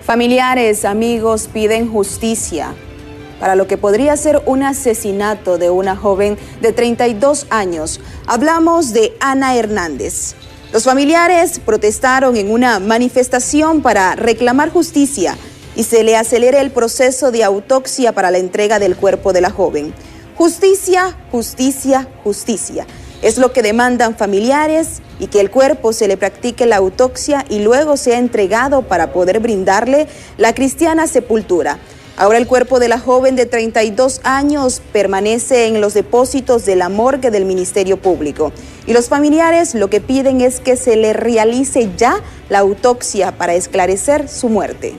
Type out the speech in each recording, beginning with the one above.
Familiares, amigos piden justicia para lo que podría ser un asesinato de una joven de 32 años. Hablamos de Ana Hernández. Los familiares protestaron en una manifestación para reclamar justicia y se le acelere el proceso de autopsia para la entrega del cuerpo de la joven. Justicia, justicia, justicia. Es lo que demandan familiares, y que el cuerpo se le practique la autopsia y luego sea entregado para poder brindarle la cristiana sepultura. Ahora el cuerpo de la joven de 32 años permanece en los depósitos de la morgue del Ministerio Público. Y los familiares lo que piden es que se le realice ya la autopsia para esclarecer su muerte.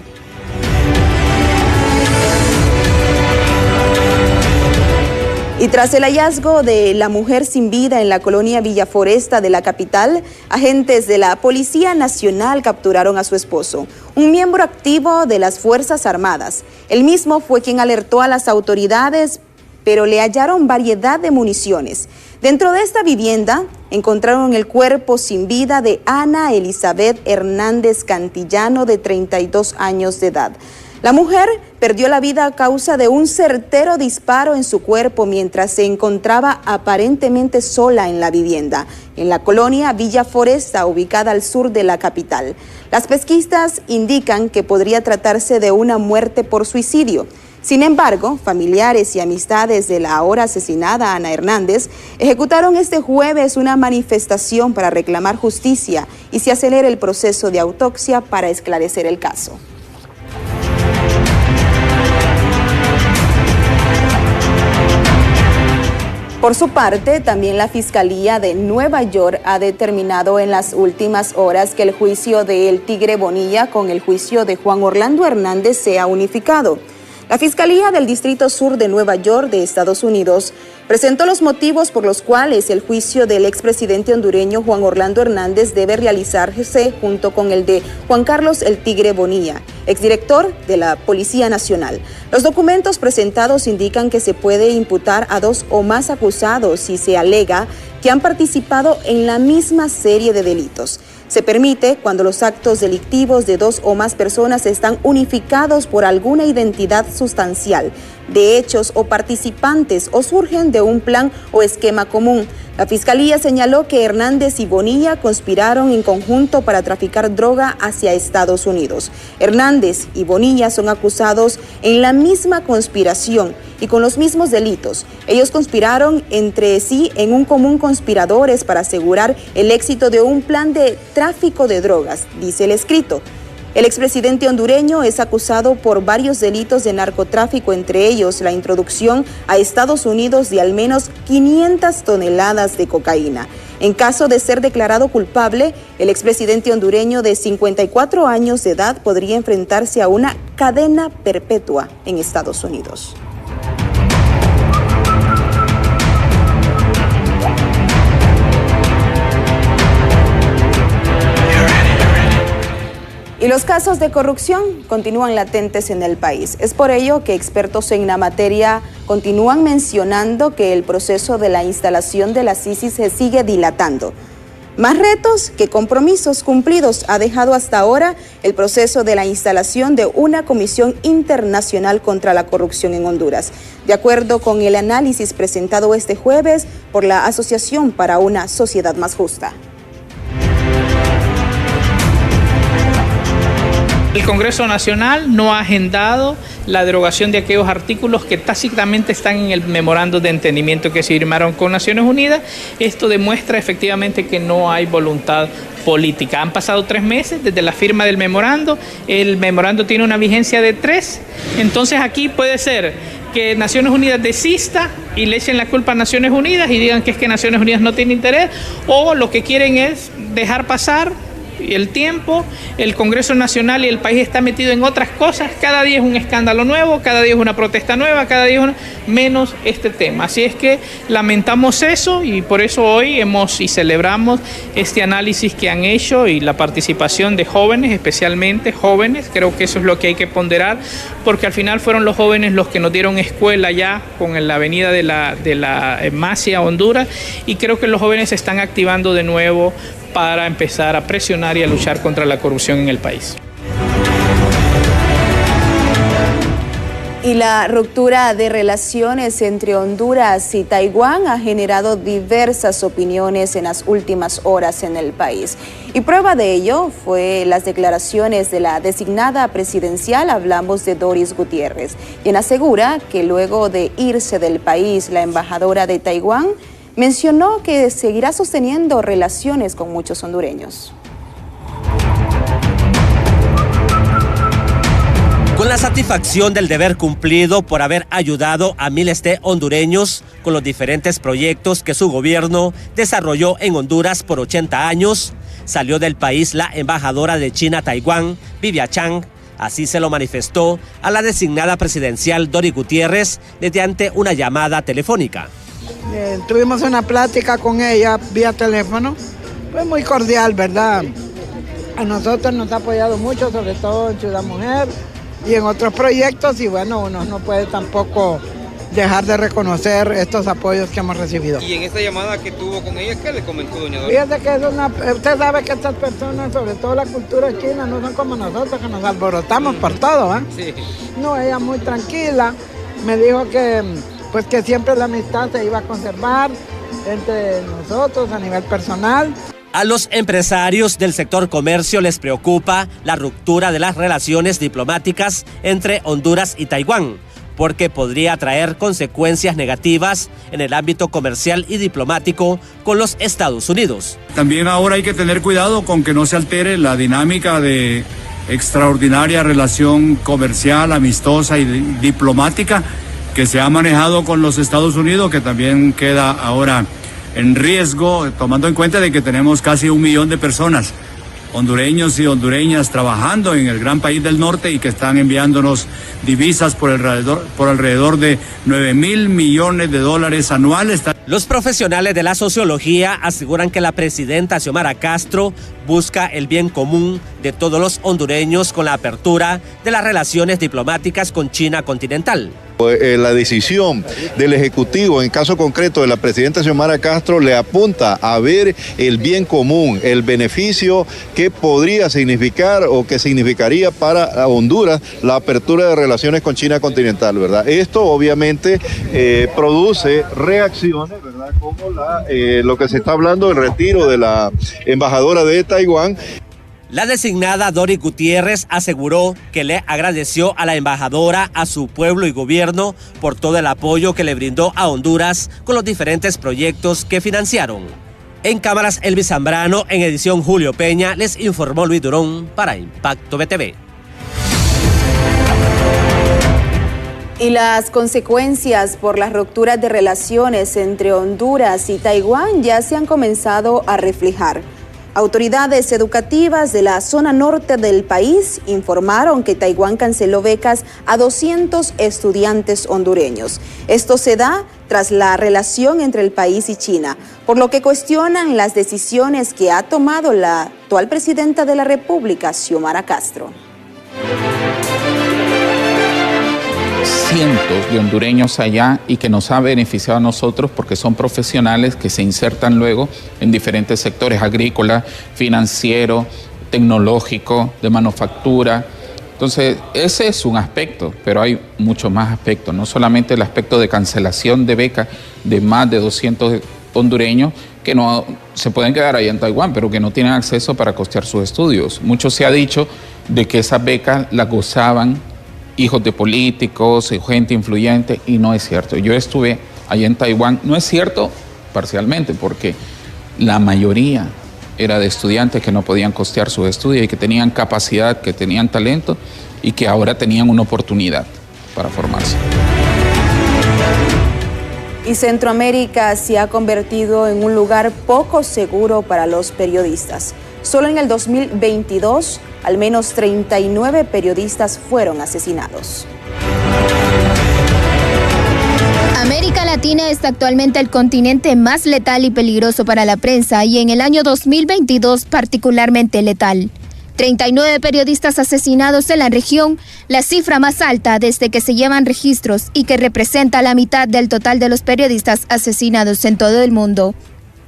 Y tras el hallazgo de la mujer sin vida en la colonia Villa Foresta de la capital, agentes de la Policía Nacional capturaron a su esposo, un miembro activo de las Fuerzas Armadas. Él mismo fue quien alertó a las autoridades, pero le hallaron variedad de municiones. Dentro de esta vivienda encontraron el cuerpo sin vida de Ana Elizabeth Hernández Cantillano, de 32 años de edad. La mujer perdió la vida a causa de un certero disparo en su cuerpo mientras se encontraba aparentemente sola en la vivienda, en la colonia Villa Foresta, ubicada al sur de la capital. Las pesquisas indican que podría tratarse de una muerte por suicidio. Sin embargo, familiares y amistades de la ahora asesinada Ana Hernández ejecutaron este jueves una manifestación para reclamar justicia y se acelere el proceso de autopsia para esclarecer el caso. Por su parte, también la Fiscalía de Nueva York ha determinado en las últimas horas que el juicio de El Tigre Bonilla con el juicio de Juan Orlando Hernández sea unificado. La Fiscalía del Distrito Sur de Nueva York de Estados Unidos presentó los motivos por los cuales el juicio del expresidente hondureño Juan Orlando Hernández debe realizarse junto con el de Juan Carlos El Tigre Bonilla, exdirector de la Policía Nacional. Los documentos presentados indican que se puede imputar a 2 o más acusados si se alega que han participado en la misma serie de delitos. Se permite cuando los actos delictivos de 2 o más personas están unificados por alguna identidad sustancial, de hechos o participantes, o surgen de un plan o esquema común. La Fiscalía señaló que Hernández y Bonilla conspiraron en conjunto para traficar droga hacia Estados Unidos. Hernández y Bonilla son acusados en la misma conspiración y con los mismos delitos. Ellos conspiraron entre sí en un común conspiradores para asegurar el éxito de un plan de tráfico de drogas, dice el escrito. El expresidente hondureño es acusado por varios delitos de narcotráfico, entre ellos la introducción a Estados Unidos de al menos 500 toneladas de cocaína. En caso de ser declarado culpable, el expresidente hondureño de 54 años de edad podría enfrentarse a una cadena perpetua en Estados Unidos. Y los casos de corrupción continúan latentes en el país. Es por ello que expertos en la materia continúan mencionando que el proceso de la instalación de la CICI se sigue dilatando. Más retos que compromisos cumplidos ha dejado hasta ahora el proceso de la instalación de una comisión internacional contra la corrupción en Honduras, de acuerdo con el análisis presentado este jueves por la Asociación para una Sociedad Más Justa. El Congreso Nacional no ha agendado la derogación de aquellos artículos que tácitamente están en el memorando de entendimiento que se firmaron con Naciones Unidas. Esto demuestra efectivamente que no hay voluntad política. Han pasado 3 meses desde la firma del memorando. El memorando tiene una vigencia de 3. Entonces aquí puede ser que Naciones Unidas desista y le echen la culpa a Naciones Unidas y digan que es que Naciones Unidas no tiene interés, o lo que quieren es dejar pasar el tiempo. El Congreso Nacional y el país está metido en otras cosas. Cada día es un escándalo nuevo, cada día es una protesta nueva, cada día es menos este tema. Así es que lamentamos eso, y por eso hoy celebramos este análisis que han hecho y la participación de jóvenes, especialmente jóvenes. Creo que eso es lo que hay que ponderar, porque al final fueron los jóvenes los que nos dieron escuela ya con la avenida de la Masia, Honduras, y creo que los jóvenes se están activando de nuevo para empezar a presionar y a luchar contra la corrupción en el país. Y la ruptura de relaciones entre Honduras y Taiwán ha generado diversas opiniones en las últimas horas en el país. Y prueba de ello fue las declaraciones de la designada presidencial, hablamos de Doris Gutiérrez, quien asegura que luego de irse del país, la embajadora de Taiwán mencionó que seguirá sosteniendo relaciones con muchos hondureños. Con la satisfacción del deber cumplido por haber ayudado a miles de hondureños con los diferentes proyectos que su gobierno desarrolló en Honduras por 80 años, salió del país la embajadora de China a Taiwán, Vivian Chang. Así se lo manifestó a la designada presidencial Doris Gutiérrez mediante una llamada telefónica. Tuvimos una plática con ella vía teléfono, fue muy cordial, ¿verdad? A nosotros nos ha apoyado mucho, sobre todo en Ciudad Mujer y en otros proyectos, y bueno, uno no puede tampoco dejar de reconocer estos apoyos que hemos recibido. Y en esta llamada que tuvo con ella, ¿qué le comentó doña Doris? Fíjate que usted sabe que estas personas, sobre todo la cultura china, no son como nosotros, que nos alborotamos por todo, ¿eh? Sí. No, ella muy tranquila, me dijo que, pues, que siempre la amistad se iba a conservar entre nosotros a nivel personal. A los empresarios del sector comercio les preocupa la ruptura de las relaciones diplomáticas entre Honduras y Taiwán, porque podría traer consecuencias negativas en el ámbito comercial y diplomático con los Estados Unidos. También ahora hay que tener cuidado con que no se altere la dinámica de extraordinaria relación comercial, amistosa y diplomática que se ha manejado con los Estados Unidos, que también queda ahora en riesgo, tomando en cuenta de que tenemos casi 1 millón de personas, hondureños y hondureñas, trabajando en el gran país del norte y que están enviándonos divisas por alrededor de 9.000 millones de dólares anuales. Los profesionales de la sociología aseguran que la presidenta Xiomara Castro busca el bien común de todos los hondureños con la apertura de las relaciones diplomáticas con China continental. La decisión del Ejecutivo, en caso concreto de la presidenta Xiomara Castro, le apunta a ver el bien común, el beneficio que podría significar o que significaría para Honduras la apertura de relaciones con China continental, ¿verdad? Esto obviamente produce reacciones, ¿verdad? Como lo que se está hablando del retiro de la embajadora de Taiwán. La designada Doris Gutiérrez aseguró que le agradeció a la embajadora, a su pueblo y gobierno por todo el apoyo que le brindó a Honduras con los diferentes proyectos que financiaron. En cámaras, Elvis Zambrano, en edición Julio Peña, les informó Luis Durón para Impacto BTV. Y las consecuencias por las rupturas de relaciones entre Honduras y Taiwán ya se han comenzado a reflejar. Autoridades educativas de la zona norte del país informaron que Taiwán canceló becas a 200 estudiantes hondureños. Esto se da tras la relación entre el país y China, por lo que cuestionan las decisiones que ha tomado la actual presidenta de la República, Xiomara Castro. Cientos de hondureños allá y que nos ha beneficiado a nosotros porque son profesionales que se insertan luego en diferentes sectores: agrícola, financiero, tecnológico, de manufactura. Entonces, ese es un aspecto, pero hay muchos más aspectos, no solamente el aspecto de cancelación de becas de más de 200 hondureños que no se pueden quedar allá en Taiwán, pero que no tienen acceso para costear sus estudios. Mucho se ha dicho de que esas becas las gozaban hijos de políticos, gente influyente, y no es cierto. Yo estuve allá en Taiwán, no es cierto parcialmente, porque la mayoría era de estudiantes que no podían costear sus estudios y que tenían capacidad, que tenían talento y que ahora tenían una oportunidad para formarse. Y Centroamérica se ha convertido en un lugar poco seguro para los periodistas. Solo en el 2022, al menos 39 periodistas fueron asesinados. América Latina es actualmente el continente más letal y peligroso para la prensa, y en el año 2022 particularmente letal. 39 periodistas asesinados en la región, la cifra más alta desde que se llevan registros y que representa la mitad del total de los periodistas asesinados en todo el mundo.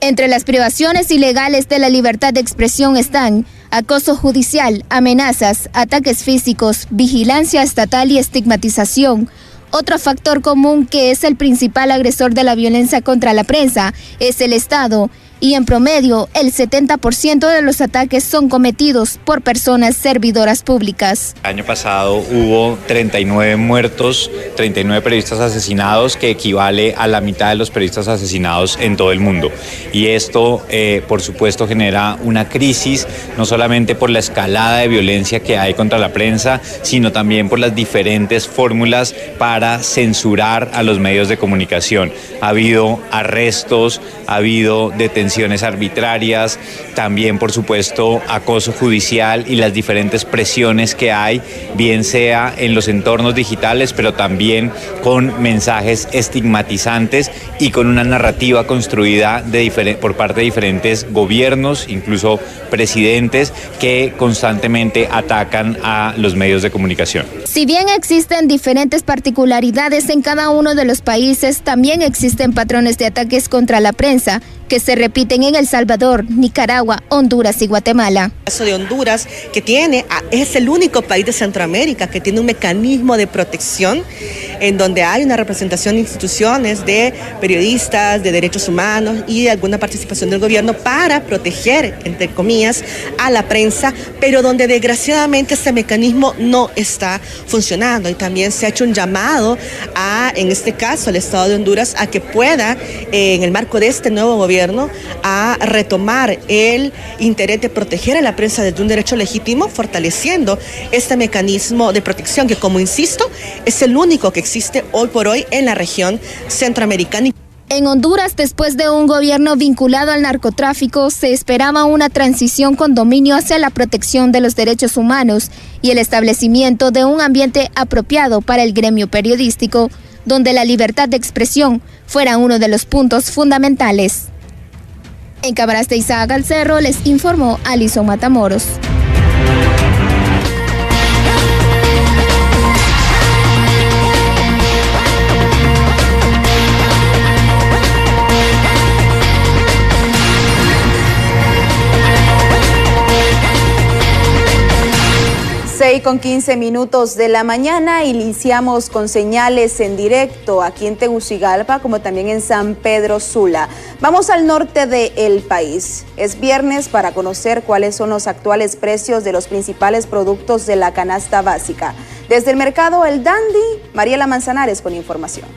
Entre las privaciones ilegales de la libertad de expresión están acoso judicial, amenazas, ataques físicos, vigilancia estatal y estigmatización. Otro factor común que es el principal agresor de la violencia contra la prensa es el Estado. Y en promedio, el 70% de los ataques son cometidos por personas servidoras públicas. El año pasado hubo 39 muertos, 39 periodistas asesinados, que equivale a la mitad de los periodistas asesinados en todo el mundo. Y esto, por supuesto, genera una crisis, no solamente por la escalada de violencia que hay contra la prensa, sino también por las diferentes fórmulas para censurar a los medios de comunicación. Ha habido arrestos, ha habido detenciones arbitrarias, también por supuesto acoso judicial y las diferentes presiones que hay, bien sea en los entornos digitales, pero también con mensajes estigmatizantes y con una narrativa construida por parte de diferentes gobiernos, incluso presidentes, que constantemente atacan a los medios de comunicación. Si bien existen diferentes particularidades en cada uno de los países, también existen patrones de ataques contra la prensa que se repiten en El Salvador, Nicaragua, Honduras y Guatemala. El caso de Honduras, que es el único país de Centroamérica que tiene un mecanismo de protección en donde hay una representación de instituciones, de periodistas, de derechos humanos y alguna participación del gobierno para proteger, entre comillas, a la prensa, pero donde desgraciadamente este mecanismo no está funcionando. Y también se ha hecho un llamado en este caso, al Estado de Honduras, a que pueda, en el marco de este nuevo gobierno, a retomar el interés de proteger a la prensa desde un derecho legítimo, fortaleciendo este mecanismo de protección que, como insisto, es el único que existe hoy por hoy en la región centroamericana. En Honduras, después de un gobierno vinculado al narcotráfico, se esperaba una transición con dominio hacia la protección de los derechos humanos y el establecimiento de un ambiente apropiado para el gremio periodístico, donde la libertad de expresión fuera uno de los puntos fundamentales. En Cabaraste, Isaac Alcerro, les informó Alison Matamoros. Con 15 minutos de la mañana, iniciamos con señales en directo aquí en Tegucigalpa, como también en San Pedro Sula. Vamos al norte del país. Es viernes para conocer cuáles son los actuales precios de los principales productos de la canasta básica. Desde el mercado El Dandy, Mariela Manzanares con información.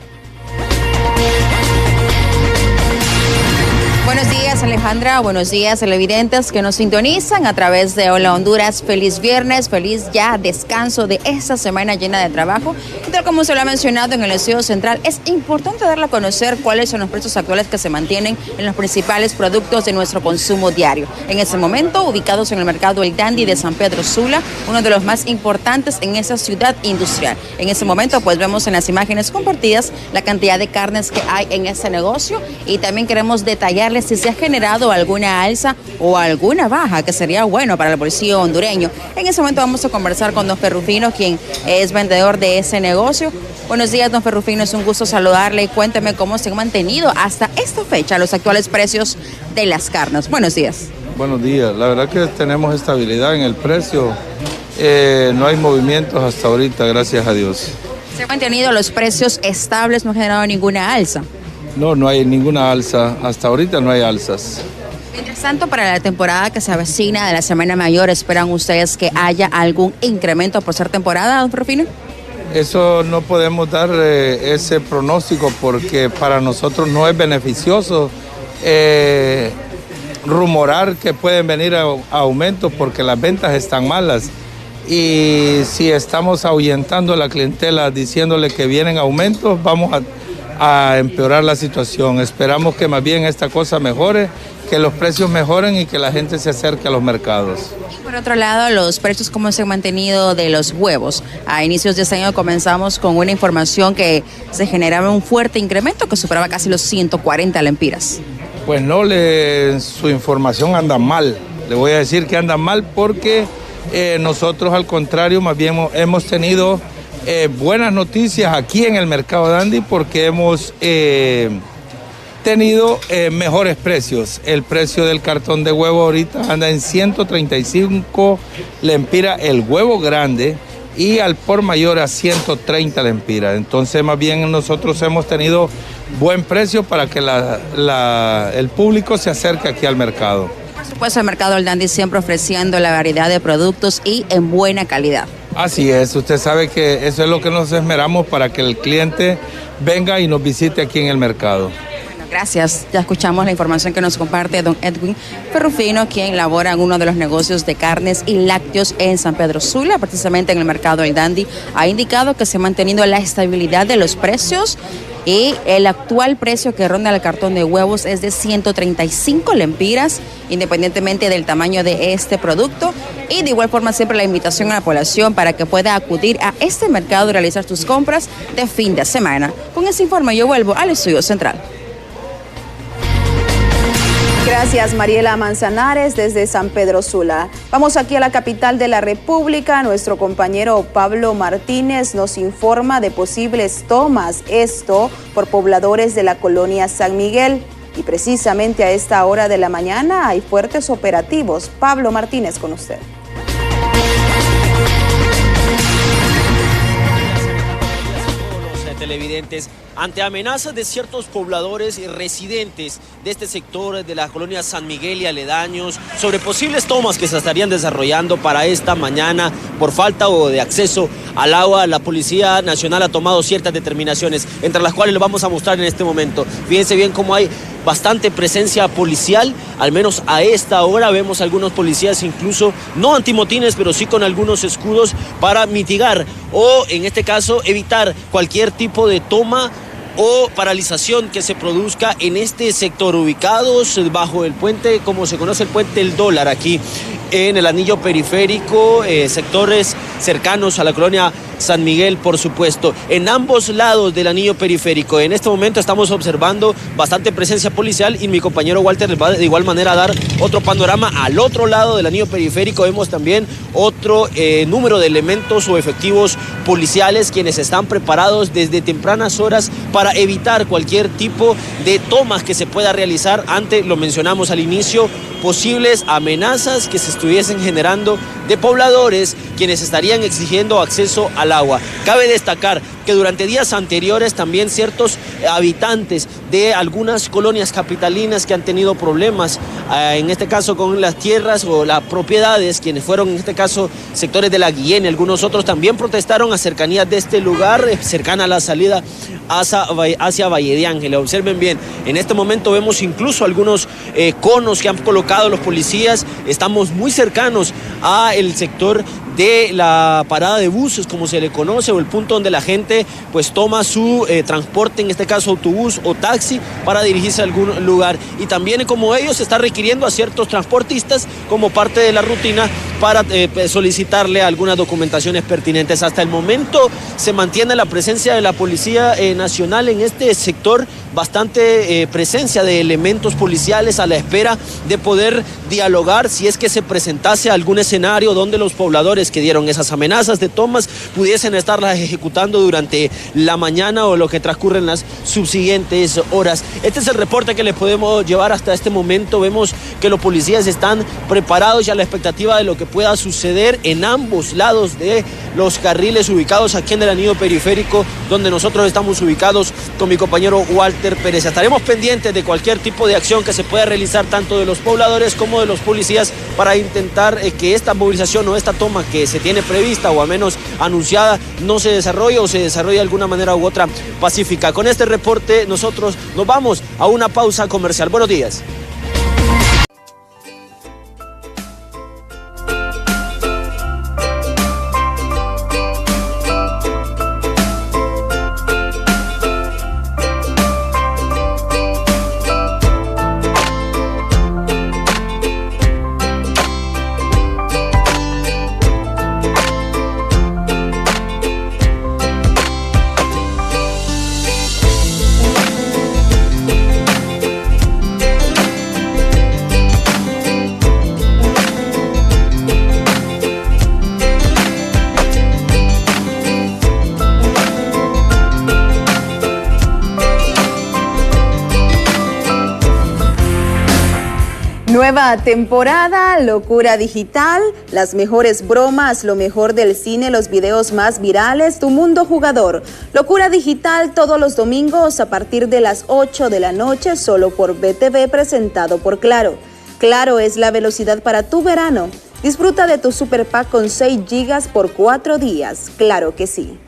Buenos días, Alejandra. Buenos días, televidentes que nos sintonizan a través de Hola Honduras. Feliz viernes, feliz ya descanso de esta semana llena de trabajo. Y tal como se lo ha mencionado en el estudio central, es importante darle a conocer cuáles son los precios actuales que se mantienen en los principales productos de nuestro consumo diario. En este momento, ubicados en el mercado El Dandy de San Pedro Sula, uno de los más importantes en esa ciudad industrial. En este momento, pues vemos en las imágenes compartidas la cantidad de carnes que hay en este negocio y también queremos detallarles si se ha generado alguna alza o alguna baja, que sería bueno para el bolsillo hondureño. En ese momento vamos a conversar con don Ferrufino, quien es vendedor de ese negocio. Buenos días, don Ferrufino, es un gusto saludarle y cuénteme cómo se han mantenido hasta esta fecha los actuales precios de las carnes. Buenos días. Buenos días, la verdad que tenemos estabilidad en el precio, no hay movimientos hasta ahorita, gracias a Dios. ¿Se han mantenido los precios estables, no ha generado ninguna alza? No hay ninguna alza, hasta ahorita no hay alzas. Mientras tanto, para la temporada que se avecina de la Semana Mayor, ¿esperan ustedes que haya algún incremento por ser temporada, don Ferrufino? Eso no podemos dar ese pronóstico porque para nosotros no es beneficioso rumorar que pueden venir a aumentos porque las ventas están malas. Y si estamos ahuyentando a la clientela diciéndole que vienen aumentos, vamos a empeorar la situación. Esperamos que más bien esta cosa mejore, que los precios mejoren y que la gente se acerque a los mercados. Y por otro lado, los precios, ¿cómo se han mantenido de los huevos? A inicios de este año comenzamos con una información que se generaba un fuerte incremento que superaba casi los 140 lempiras. Pues no, su información anda mal. Le voy a decir que anda mal porque nosotros al contrario más bien hemos tenido buenas noticias aquí en el mercado Dandy porque hemos tenido mejores precios. El precio del cartón de huevo ahorita anda en 135 lempiras el huevo grande y al por mayor a 130 lempiras. Entonces más bien nosotros hemos tenido buen precio para que el público se acerque aquí al mercado. Por supuesto, el mercado del Dandy siempre ofreciendo la variedad de productos y en buena calidad. Así es, usted sabe que eso es lo que nos esmeramos para que el cliente venga y nos visite aquí en el mercado. Gracias. Ya escuchamos la información que nos comparte don Edwin Ferrufino, quien labora en uno de los negocios de carnes y lácteos en San Pedro Sula, precisamente en el mercado del Dandy. Ha indicado que se ha mantenido la estabilidad de los precios y el actual precio que ronda el cartón de huevos es de 135 lempiras, independientemente del tamaño de este producto. Y de igual forma siempre la invitación a la población para que pueda acudir a este mercado y realizar sus compras de fin de semana. Con ese informe yo vuelvo al estudio central. Gracias, Mariela Manzanares, desde San Pedro Sula. Vamos aquí a la capital de la República. Nuestro compañero Pablo Martínez nos informa de posibles tomas, esto por pobladores de la colonia San Miguel. Y precisamente a esta hora de la mañana hay fuertes operativos. Pablo Martínez con usted. Televidentes, ante amenazas de ciertos pobladores y residentes de este sector de la colonia San Miguel y aledaños sobre posibles tomas que se estarían desarrollando para esta mañana por falta o de acceso al agua, la Policía Nacional ha tomado ciertas determinaciones, entre las cuales le vamos a mostrar en este momento. Fíjense bien cómo hay bastante presencia policial, al menos a esta hora vemos algunos policías incluso no antimotines, pero sí con algunos escudos para mitigar o en este caso evitar cualquier tipo de toma o paralización que se produzca en este sector, ubicados bajo el puente, como se conoce el puente del Dólar, aquí en el anillo periférico, sectores cercanos a la colonia San Miguel, por supuesto, en ambos lados del anillo periférico. En este momento estamos observando bastante presencia policial y mi compañero Walter les va de igual manera a dar otro panorama. Al otro lado del anillo periférico vemos también otro número de elementos o efectivos policiales quienes están preparados desde tempranas horas para evitar cualquier tipo de tomas que se pueda realizar ante, lo mencionamos al inicio, posibles amenazas que se estuviesen generando de pobladores quienes estarían exigiendo acceso al agua. Cabe destacar que durante días anteriores también ciertos habitantes de algunas colonias capitalinas que han tenido problemas, en este caso con las tierras o las propiedades, quienes fueron en este caso sectores de La Guillén y algunos otros también protestaron a cercanías de este lugar, cercana a la salida hacia Valle de Ángeles. Observen bien, en este momento vemos incluso algunos conos que han colocado los policías, estamos muy cercanos a el sector de la parada de buses, como se le conoce, o el punto donde la gente pues toma su transporte, en este caso autobús o taxi, para dirigirse a algún lugar. Y también como ellos se está requiriendo a ciertos transportistas como parte de la rutina para solicitarle algunas documentaciones pertinentes. Hasta el momento se mantiene la presencia de la Policía Nacional en este sector, bastante presencia de elementos policiales a la espera de poder dialogar si es que se presentase algún escenario donde los pobladores que dieron esas amenazas de tomas pudiesen estarlas ejecutando durante la mañana o lo que transcurre en las subsiguientes horas. Este es el reporte que les podemos llevar hasta este momento. Vemos que los policías están preparados ya a la expectativa de lo que pueda suceder en ambos lados de los carriles ubicados aquí en el anillo periférico, donde nosotros estamos ubicados con mi compañero Walter Pérez. Estaremos pendientes de cualquier tipo de acción que se pueda realizar tanto de los pobladores como de los policías para intentar que esta movilización o esta toma que se tiene prevista o al menos anunciada no se desarrolle o se desarrolle de alguna manera u otra pacífica. Con este reporte nosotros nos vamos a una pausa comercial. Buenos días. Nueva temporada, locura digital, las mejores bromas, lo mejor del cine, los videos más virales, tu mundo jugador. Locura digital todos los domingos a partir de las 8 de la noche, solo por BTV, presentado por Claro. Claro es la velocidad para tu verano. Disfruta de tu super pack con 6 gigas por 4 días. Claro que sí.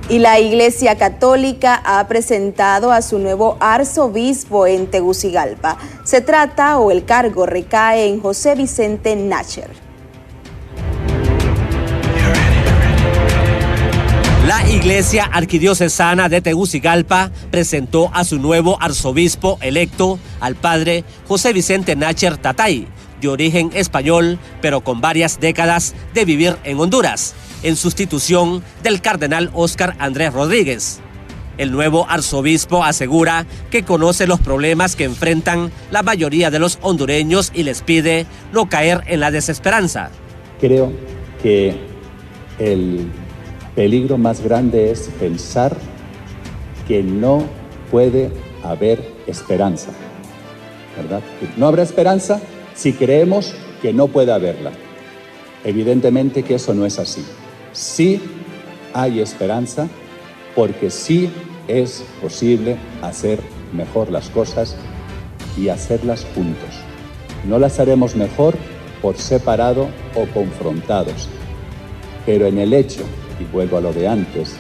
Y la Iglesia Católica ha presentado a su nuevo arzobispo en Tegucigalpa. Se trata, o el cargo recae en José Vicente Nacher. La Iglesia Arquidiocesana de Tegucigalpa presentó a su nuevo arzobispo electo, al padre José Vicente Nacher Tatay, de origen español, pero con varias décadas de vivir en Honduras, en sustitución del cardenal Óscar Andrés Rodríguez. El nuevo arzobispo asegura que conoce los problemas que enfrentan la mayoría de los hondureños y les pide no caer en la desesperanza. Creo que el peligro más grande es pensar que no puede haber esperanza, ¿verdad? No habrá esperanza si creemos que no puede haberla. Evidentemente que eso no es así. Sí hay esperanza porque sí es posible hacer mejor las cosas y hacerlas juntos. No las haremos mejor por separado o confrontados, pero en el hecho, y vuelvo a lo de antes,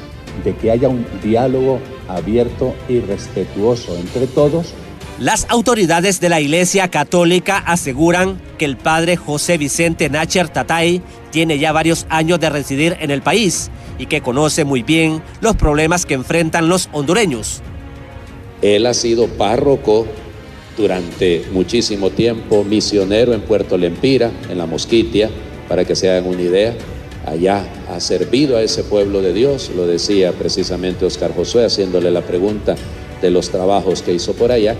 de que haya un diálogo abierto y respetuoso entre todos. Las autoridades de la Iglesia Católica aseguran que el padre José Vicente Nacher Tatay tiene ya varios años de residir en el país y que conoce muy bien los problemas que enfrentan los hondureños. Él ha sido párroco durante muchísimo tiempo, misionero en Puerto Lempira, en la Mosquitia, para que se hagan una idea. Allá ha servido a ese pueblo de Dios, lo decía precisamente Óscar Josué, haciéndole la pregunta de los trabajos que hizo por allá.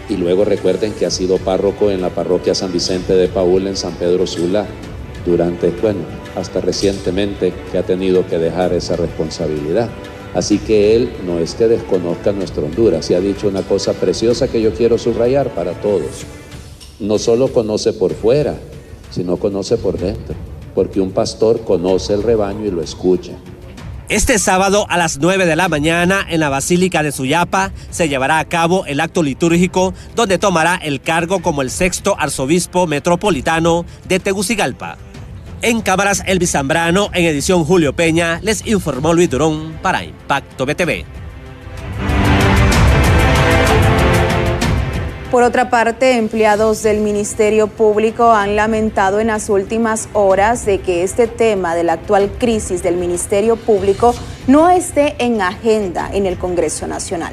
Y luego recuerden que ha sido párroco en la parroquia San Vicente de Paúl en San Pedro Sula durante, hasta recientemente, que ha tenido que dejar esa responsabilidad. Así que él no es que desconozca nuestro Honduras, y ha dicho una cosa preciosa que yo quiero subrayar para todos. No solo conoce por fuera, sino conoce por dentro, porque un pastor conoce el rebaño y lo escucha. Este sábado a las 9 de la mañana en la Basílica de Suyapa se llevará a cabo el acto litúrgico donde tomará el cargo como el 6º arzobispo metropolitano de Tegucigalpa. En cámaras Elvis Zambrano, en edición Julio Peña, les informó Luis Durón para Impacto BTV. Por otra parte, empleados del Ministerio Público han lamentado en las últimas horas de que este tema de la actual crisis del Ministerio Público no esté en agenda en el Congreso Nacional.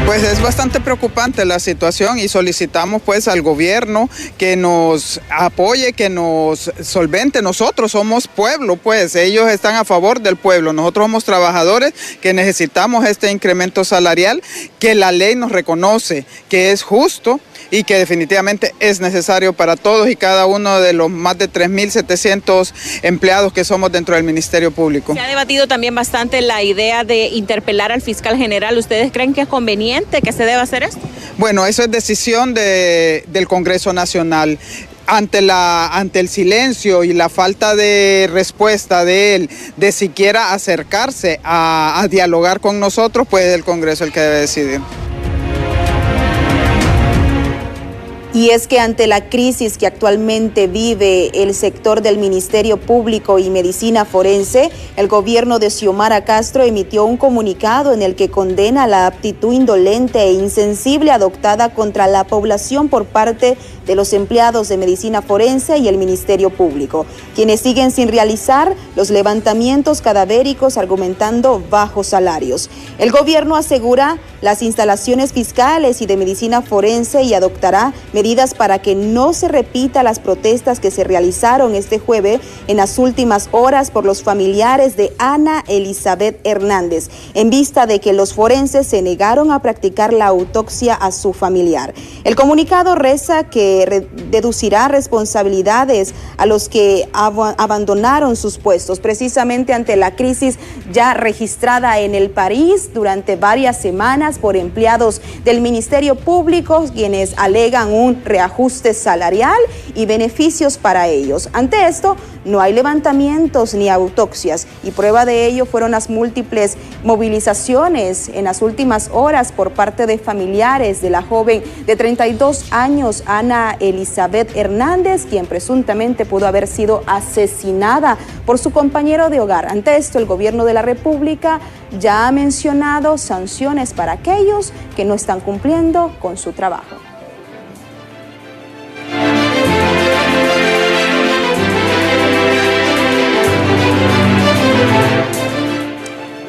Pues es bastante preocupante la situación y solicitamos pues al gobierno que nos apoye, que nos solvente. Nosotros somos pueblo, pues ellos están a favor del pueblo. Nosotros somos trabajadores que necesitamos este incremento salarial que la ley nos reconoce, que es justo y que definitivamente es necesario para todos y cada uno de los más de 3.700 empleados que somos dentro del Ministerio Público. Se ha debatido también bastante la idea de interpelar al fiscal general. ¿Ustedes creen que es conveniente que se deba hacer esto? Bueno, eso es decisión del Congreso Nacional. Ante el silencio y la falta de respuesta de él, de siquiera acercarse a dialogar con nosotros, pues es el Congreso el que debe decidir. Y es que ante la crisis que actualmente vive el sector del Ministerio Público y Medicina Forense, el gobierno de Xiomara Castro emitió un comunicado en el que condena la actitud indolente e insensible adoptada contra la población por parte de los empleados de Medicina Forense y el Ministerio Público, quienes siguen sin realizar los levantamientos cadavéricos argumentando bajos salarios. El gobierno asegura las instalaciones fiscales y de Medicina Forense y adoptará medidas medidas para que no se repita las protestas que se realizaron este jueves en las últimas horas por los familiares de Ana Elizabeth Hernández, en vista de que los forenses se negaron a practicar la autopsia a su familiar. El comunicado reza que deducirá responsabilidades a los que abandonaron sus puestos, precisamente ante la crisis ya registrada en el país durante varias semanas por empleados del Ministerio Público, quienes alegan un reajuste salarial y beneficios para ellos. Ante esto, no hay levantamientos ni autopsias, y prueba de ello fueron las múltiples movilizaciones en las últimas horas por parte de familiares de la joven de 32 años, Ana Elizabeth Hernández, quien presuntamente pudo haber sido asesinada por su compañero de hogar. Ante esto, el gobierno de la República ya ha mencionado sanciones para aquellos que no están cumpliendo con su trabajo.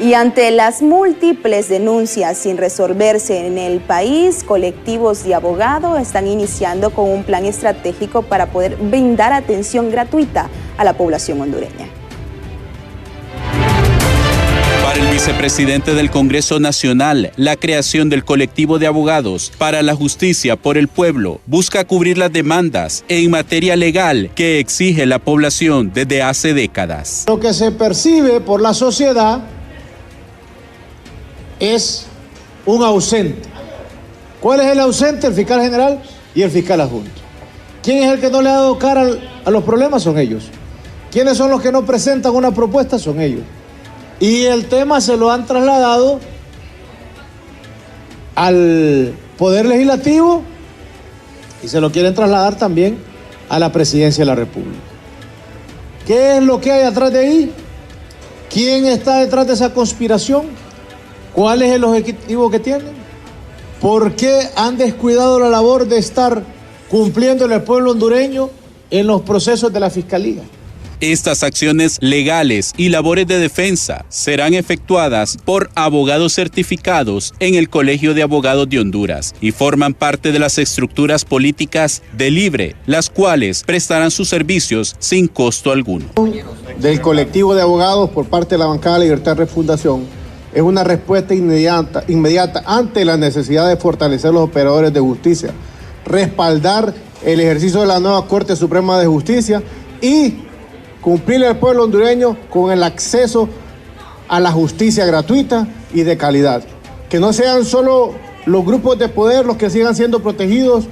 Y ante las múltiples denuncias sin resolverse en el país, colectivos de abogados están iniciando con un plan estratégico para poder brindar atención gratuita a la población hondureña. Para el vicepresidente del Congreso Nacional, la creación del colectivo de abogados para la justicia por el pueblo busca cubrir las demandas en materia legal que exige la población desde hace décadas. Lo que se percibe por la sociedad es un ausente. ¿Cuál es el ausente? El fiscal general y el fiscal adjunto. ¿Quién es el que no le ha dado cara a los problemas? Son ellos. ¿Quiénes son los que no presentan una propuesta? Son ellos. Y el tema se lo han trasladado al Poder Legislativo y se lo quieren trasladar también a la Presidencia de la República. ¿Qué es lo que hay atrás de ahí? ¿Quién está detrás de esa conspiración? ¿Cuál es el objetivo que tienen? ¿Por qué han descuidado la labor de estar cumpliendo el pueblo hondureño en los procesos de la Fiscalía? Estas acciones legales y labores de defensa serán efectuadas por abogados certificados en el Colegio de Abogados de Honduras y forman parte de las estructuras políticas de Libre, las cuales prestarán sus servicios sin costo alguno. Del colectivo de abogados por parte de la bancada Libertad Refundación es una respuesta inmediata ante la necesidad de fortalecer los operadores de justicia, respaldar el ejercicio de la nueva Corte Suprema de Justicia y cumplir al pueblo hondureño con el acceso a la justicia gratuita y de calidad. Que no sean solo los grupos de poder los que sigan siendo protegidos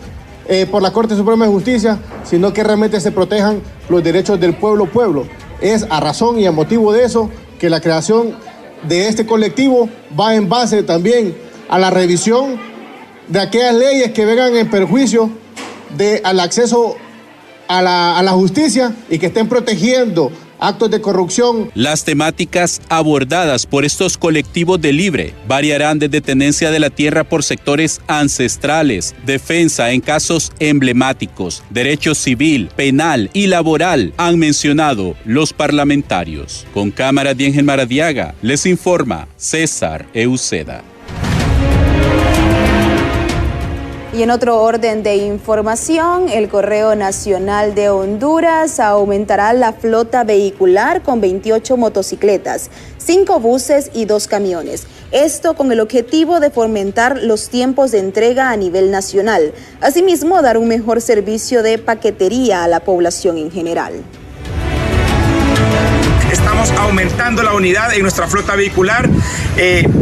por la Corte Suprema de Justicia, sino que realmente se protejan los derechos del pueblo. Es a razón y a motivo de eso que la creación de este colectivo va en base también a la revisión de aquellas leyes que vengan en perjuicio al acceso a la justicia y que estén protegiendo actos de corrupción. Las temáticas abordadas por estos colectivos de Libre variarán desde tenencia de la tierra por sectores ancestrales, defensa en casos emblemáticos, derecho civil, penal y laboral, han mencionado los parlamentarios. Con cámaras de Ángel Maradiaga, les informa César Euceda. Y en otro orden de información, el Correo Nacional de Honduras aumentará la flota vehicular con 28 motocicletas, 5 buses y 2 camiones. Esto con el objetivo de fomentar los tiempos de entrega a nivel nacional. Asimismo, dar un mejor servicio de paquetería a la población en general. Estamos aumentando la unidad en nuestra flota vehicular.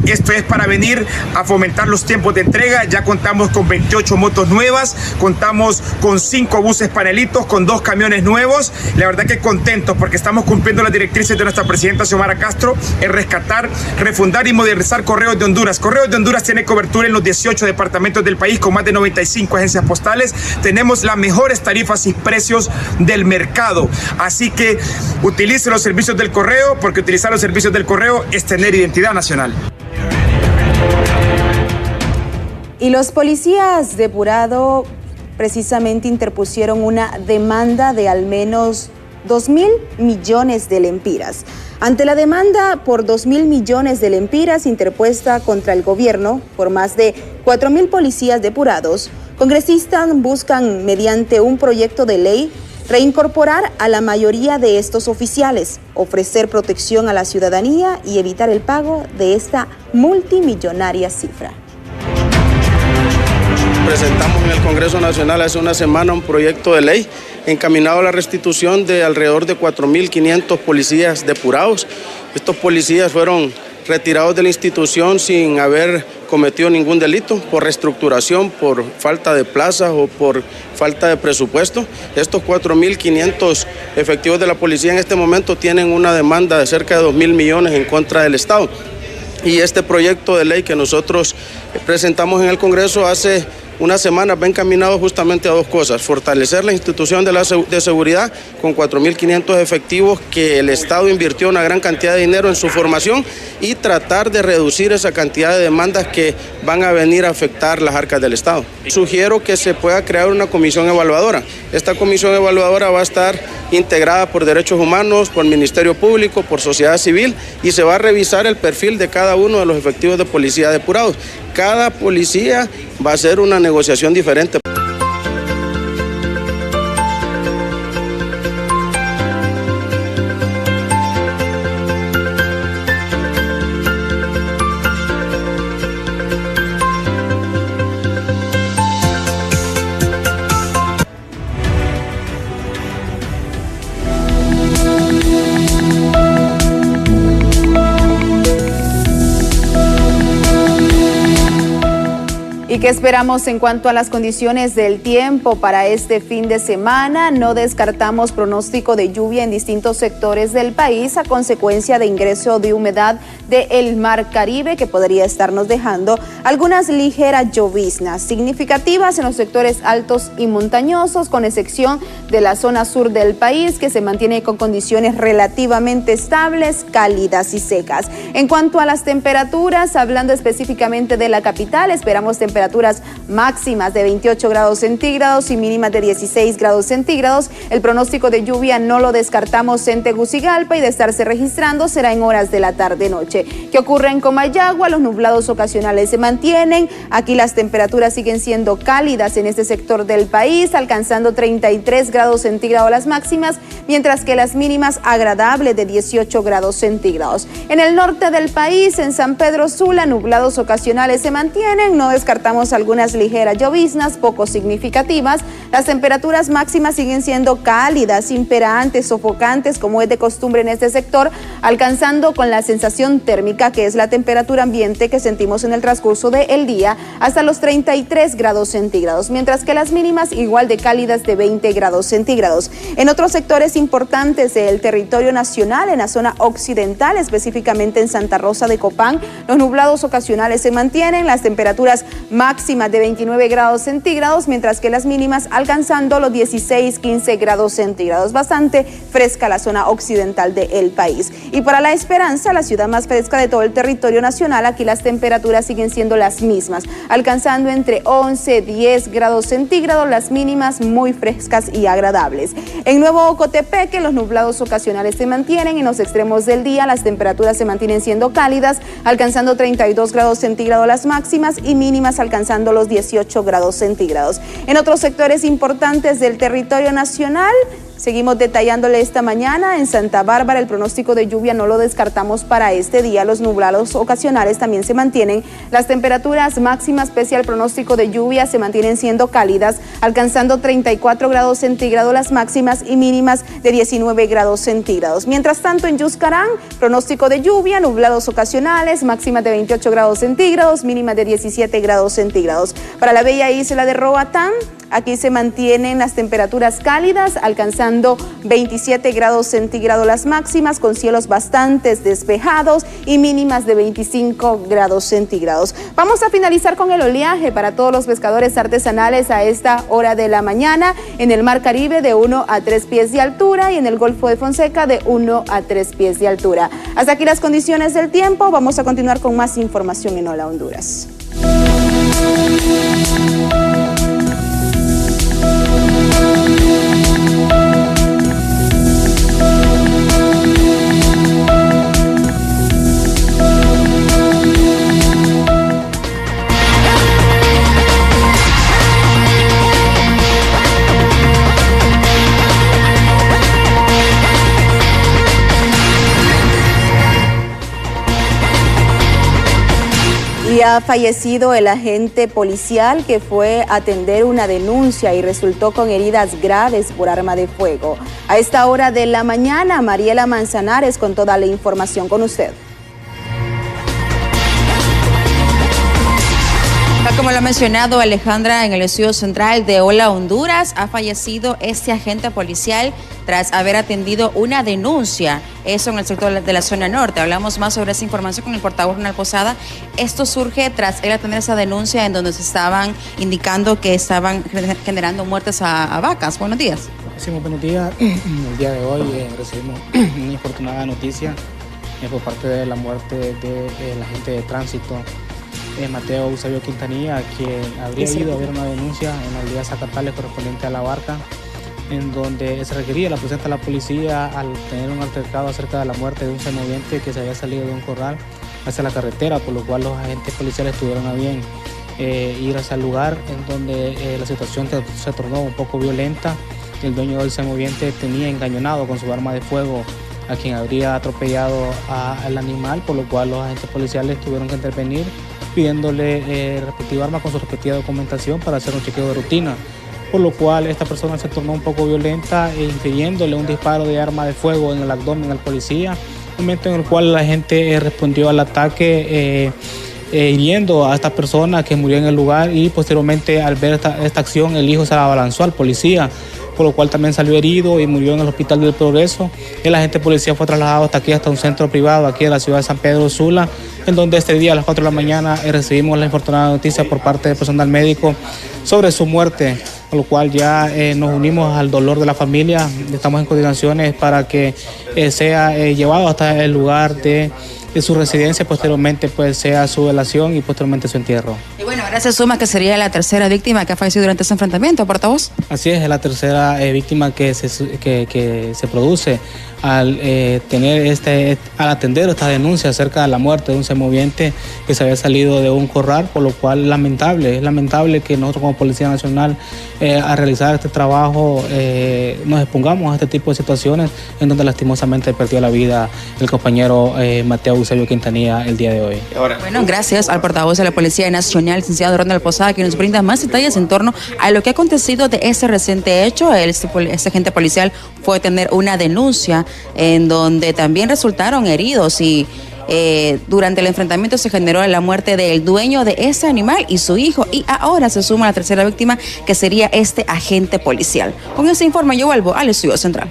Esto es para venir a fomentar los tiempos de entrega. Ya contamos con 28 motos nuevas, contamos con 5 buses panelitos, con 2 camiones nuevos. La verdad que contentos porque estamos cumpliendo las directrices de nuestra presidenta Xiomara Castro en rescatar, refundar y modernizar Correos de Honduras. Correos de Honduras tiene cobertura en los 18 departamentos del país con más de 95 agencias postales. Tenemos las mejores tarifas y precios del mercado. Así que utilice los servicios del correo, porque utilizar los servicios del correo es tener identidad nacional. Y los policías de Purado precisamente interpusieron una demanda de al menos 2.000 millones de lempiras. Ante la demanda por 2.000 millones de lempiras interpuesta contra el gobierno por más de 4.000 policías depurados, Congresistas buscan, mediante un proyecto de ley, reincorporar a la mayoría de estos oficiales, ofrecer protección a la ciudadanía y evitar el pago de esta multimillonaria cifra. Presentamos en el Congreso Nacional hace una semana un proyecto de ley encaminado a la restitución de alrededor de 4.500 policías depurados. Estos policías fueron retirados de la institución sin haber cometido ningún delito, por reestructuración, por falta de plazas o por falta de presupuesto. Estos 4.500 efectivos de la policía en este momento tienen una demanda de cerca de 2.000 millones en contra del Estado. Y este proyecto de ley que nosotros presentamos en el Congreso hace una semana va encaminado justamente a dos cosas: fortalecer la institución de seguridad con 4.500 efectivos que el Estado invirtió una gran cantidad de dinero en su formación y tratar de reducir esa cantidad de demandas que van a venir a afectar las arcas del Estado. Sugiero que se pueda crear una comisión evaluadora. Esta comisión evaluadora va a estar integrada por Derechos Humanos, por Ministerio Público, por sociedad civil, y se va a revisar el perfil de cada uno de los efectivos de policía depurados. Cada policía va a hacer una negociación diferente. ¿Y qué esperamos en cuanto a las condiciones del tiempo para este fin de semana? No descartamos pronóstico de lluvia en distintos sectores del país a consecuencia de ingreso de humedad del Mar Caribe, que podría estarnos dejando algunas ligeras lloviznas significativas en los sectores altos y montañosos, con excepción de la zona sur del país, que se mantiene con condiciones relativamente estables, cálidas y secas. En cuanto a las temperaturas, hablando específicamente de la capital, esperamos temperaturas máximas de 28 grados centígrados y mínimas de 16 grados centígrados. El pronóstico de lluvia no lo descartamos en Tegucigalpa, y de estarse registrando será en horas de la tarde-noche. ¿Qué ocurre en Comayagua? Los nublados ocasionales se mantienen. Aquí las temperaturas siguen siendo cálidas en este sector del país, alcanzando 33 grados centígrados las máximas, mientras que las mínimas agradables de 18 grados centígrados. En el norte del país, en San Pedro Sula, nublados ocasionales se mantienen. No descartamos algunas ligeras lloviznas poco significativas. Las temperaturas máximas siguen siendo cálidas, imperantes, sofocantes, como es de costumbre en este sector, alcanzando con la sensación térmica, que es la temperatura ambiente que sentimos en el transcurso del día, hasta los 33 grados centígrados, mientras que las mínimas igual de cálidas de 20 grados centígrados. En otros sectores importantes del territorio nacional, en la zona occidental, específicamente en Santa Rosa de Copán, los nublados ocasionales se mantienen, las temperaturas máximas de 29 grados centígrados, mientras que las mínimas alcanzando los 16-15 grados centígrados. Bastante fresca la zona occidental del país. Y para La Esperanza, la ciudad más fresca de todo el territorio nacional, aquí las temperaturas siguen siendo las mismas, alcanzando entre 11-10 grados centígrados, las mínimas muy frescas y agradables. En Nuevo Ocotepeque, los nublados ocasionales se mantienen. En los extremos del día, las temperaturas se mantienen siendo cálidas, alcanzando 32 grados centígrados las máximas y mínimas alcanzando los 18 grados centígrados. En otros sectores importantes del territorio nacional, seguimos detallándole esta mañana. En Santa Bárbara, el pronóstico de lluvia no lo descartamos para este día. Los nublados ocasionales también se mantienen. Las temperaturas máximas, pese al pronóstico de lluvia, se mantienen siendo cálidas, alcanzando 34 grados centígrados las máximas y mínimas de 19 grados centígrados. Mientras tanto, en Yuscarán, pronóstico de lluvia, nublados ocasionales, máximas de 28 grados centígrados, mínimas de 17 grados centígrados. Para la bella isla de Roatán, aquí se mantienen las temperaturas cálidas, alcanzando 27 grados centígrados las máximas, con cielos bastante despejados y mínimas de 25 grados centígrados. Vamos a finalizar con el oleaje para todos los pescadores artesanales a esta hora de la mañana. En el Mar Caribe, de 1 a 3 pies de altura, y en el Golfo de Fonseca, de 1 a 3 pies de altura. Hasta aquí las condiciones del tiempo. Vamos a continuar con más información en Hola Honduras. Y ha fallecido el agente policial que fue a atender una denuncia y resultó con heridas graves por arma de fuego. A esta hora de la mañana, Mariela Manzanares con toda la información con usted. Como lo ha mencionado Alejandra, en el estudio central de Hola Honduras, ha fallecido este agente policial tras haber atendido una denuncia, eso en el sector de la zona norte. Hablamos más sobre esa información con el portavoz Ronald Posada. Esto surge tras él atender esa denuncia en donde se estaban indicando que estaban generando muertes a vacas. Buenos días. Sí, muy buenos días. El día de hoy recibimos una infortunada noticia por parte de la muerte del agente de tránsito Mateo Eusebio Quintanilla, quien habría ido a ver una denuncia en la aldea Zacatales correspondiente a La Barca, en donde se requería la presencia de la policía al tener un altercado acerca de la muerte de un semoviente que se había salido de un corral hacia la carretera, por lo cual los agentes policiales tuvieron a bien ir hacia el lugar, en donde la situación se tornó un poco violenta. El dueño del semoviente tenía engañonado con su arma de fuego a quien habría atropellado al animal, por lo cual los agentes policiales tuvieron que intervenir pidiéndole respectiva arma con su respectiva documentación para hacer un chequeo de rutina, por lo cual esta persona se tornó un poco violenta infiriéndole un disparo de arma de fuego en el abdomen al policía, momento en el cual la gente respondió al ataque hiriendo a esta persona que murió en el lugar, y posteriormente al ver esta acción el hijo se abalanzó al policía, por lo cual también salió herido y murió en el Hospital del Progreso. El agente policía fue trasladado hasta un centro privado aquí de la ciudad de San Pedro Sula, en donde este día a las 4 de la mañana recibimos la infortunada noticia por parte del personal médico sobre su muerte, por lo cual ya nos unimos al dolor de la familia. Estamos en coordinaciones para que sea llevado hasta el lugar de su residencia, posteriormente pues sea su velación y posteriormente su entierro. Y bueno, ahora se suma que sería la tercera víctima que ha fallecido durante ese enfrentamiento, portavoz. Así es la tercera víctima que se produce al atender esta denuncia acerca de la muerte de un semoviente que se había salido de un corral, por lo cual es lamentable que nosotros como Policía Nacional a realizar este trabajo nos expongamos a este tipo de situaciones en donde lastimosamente perdió la vida el compañero Mateo Eusebio Quintanilla el día de hoy. Bueno, gracias al portavoz de la Policía Nacional, licenciado Ronald Posada, que nos brinda más detalles en torno a lo que ha acontecido de ese reciente hecho. Este agente policial fue a tener una denuncia en donde también resultaron heridos y durante el enfrentamiento se generó la muerte del dueño de ese animal y su hijo, y ahora se suma la tercera víctima que sería este agente policial. Con ese informe yo vuelvo al estudio central.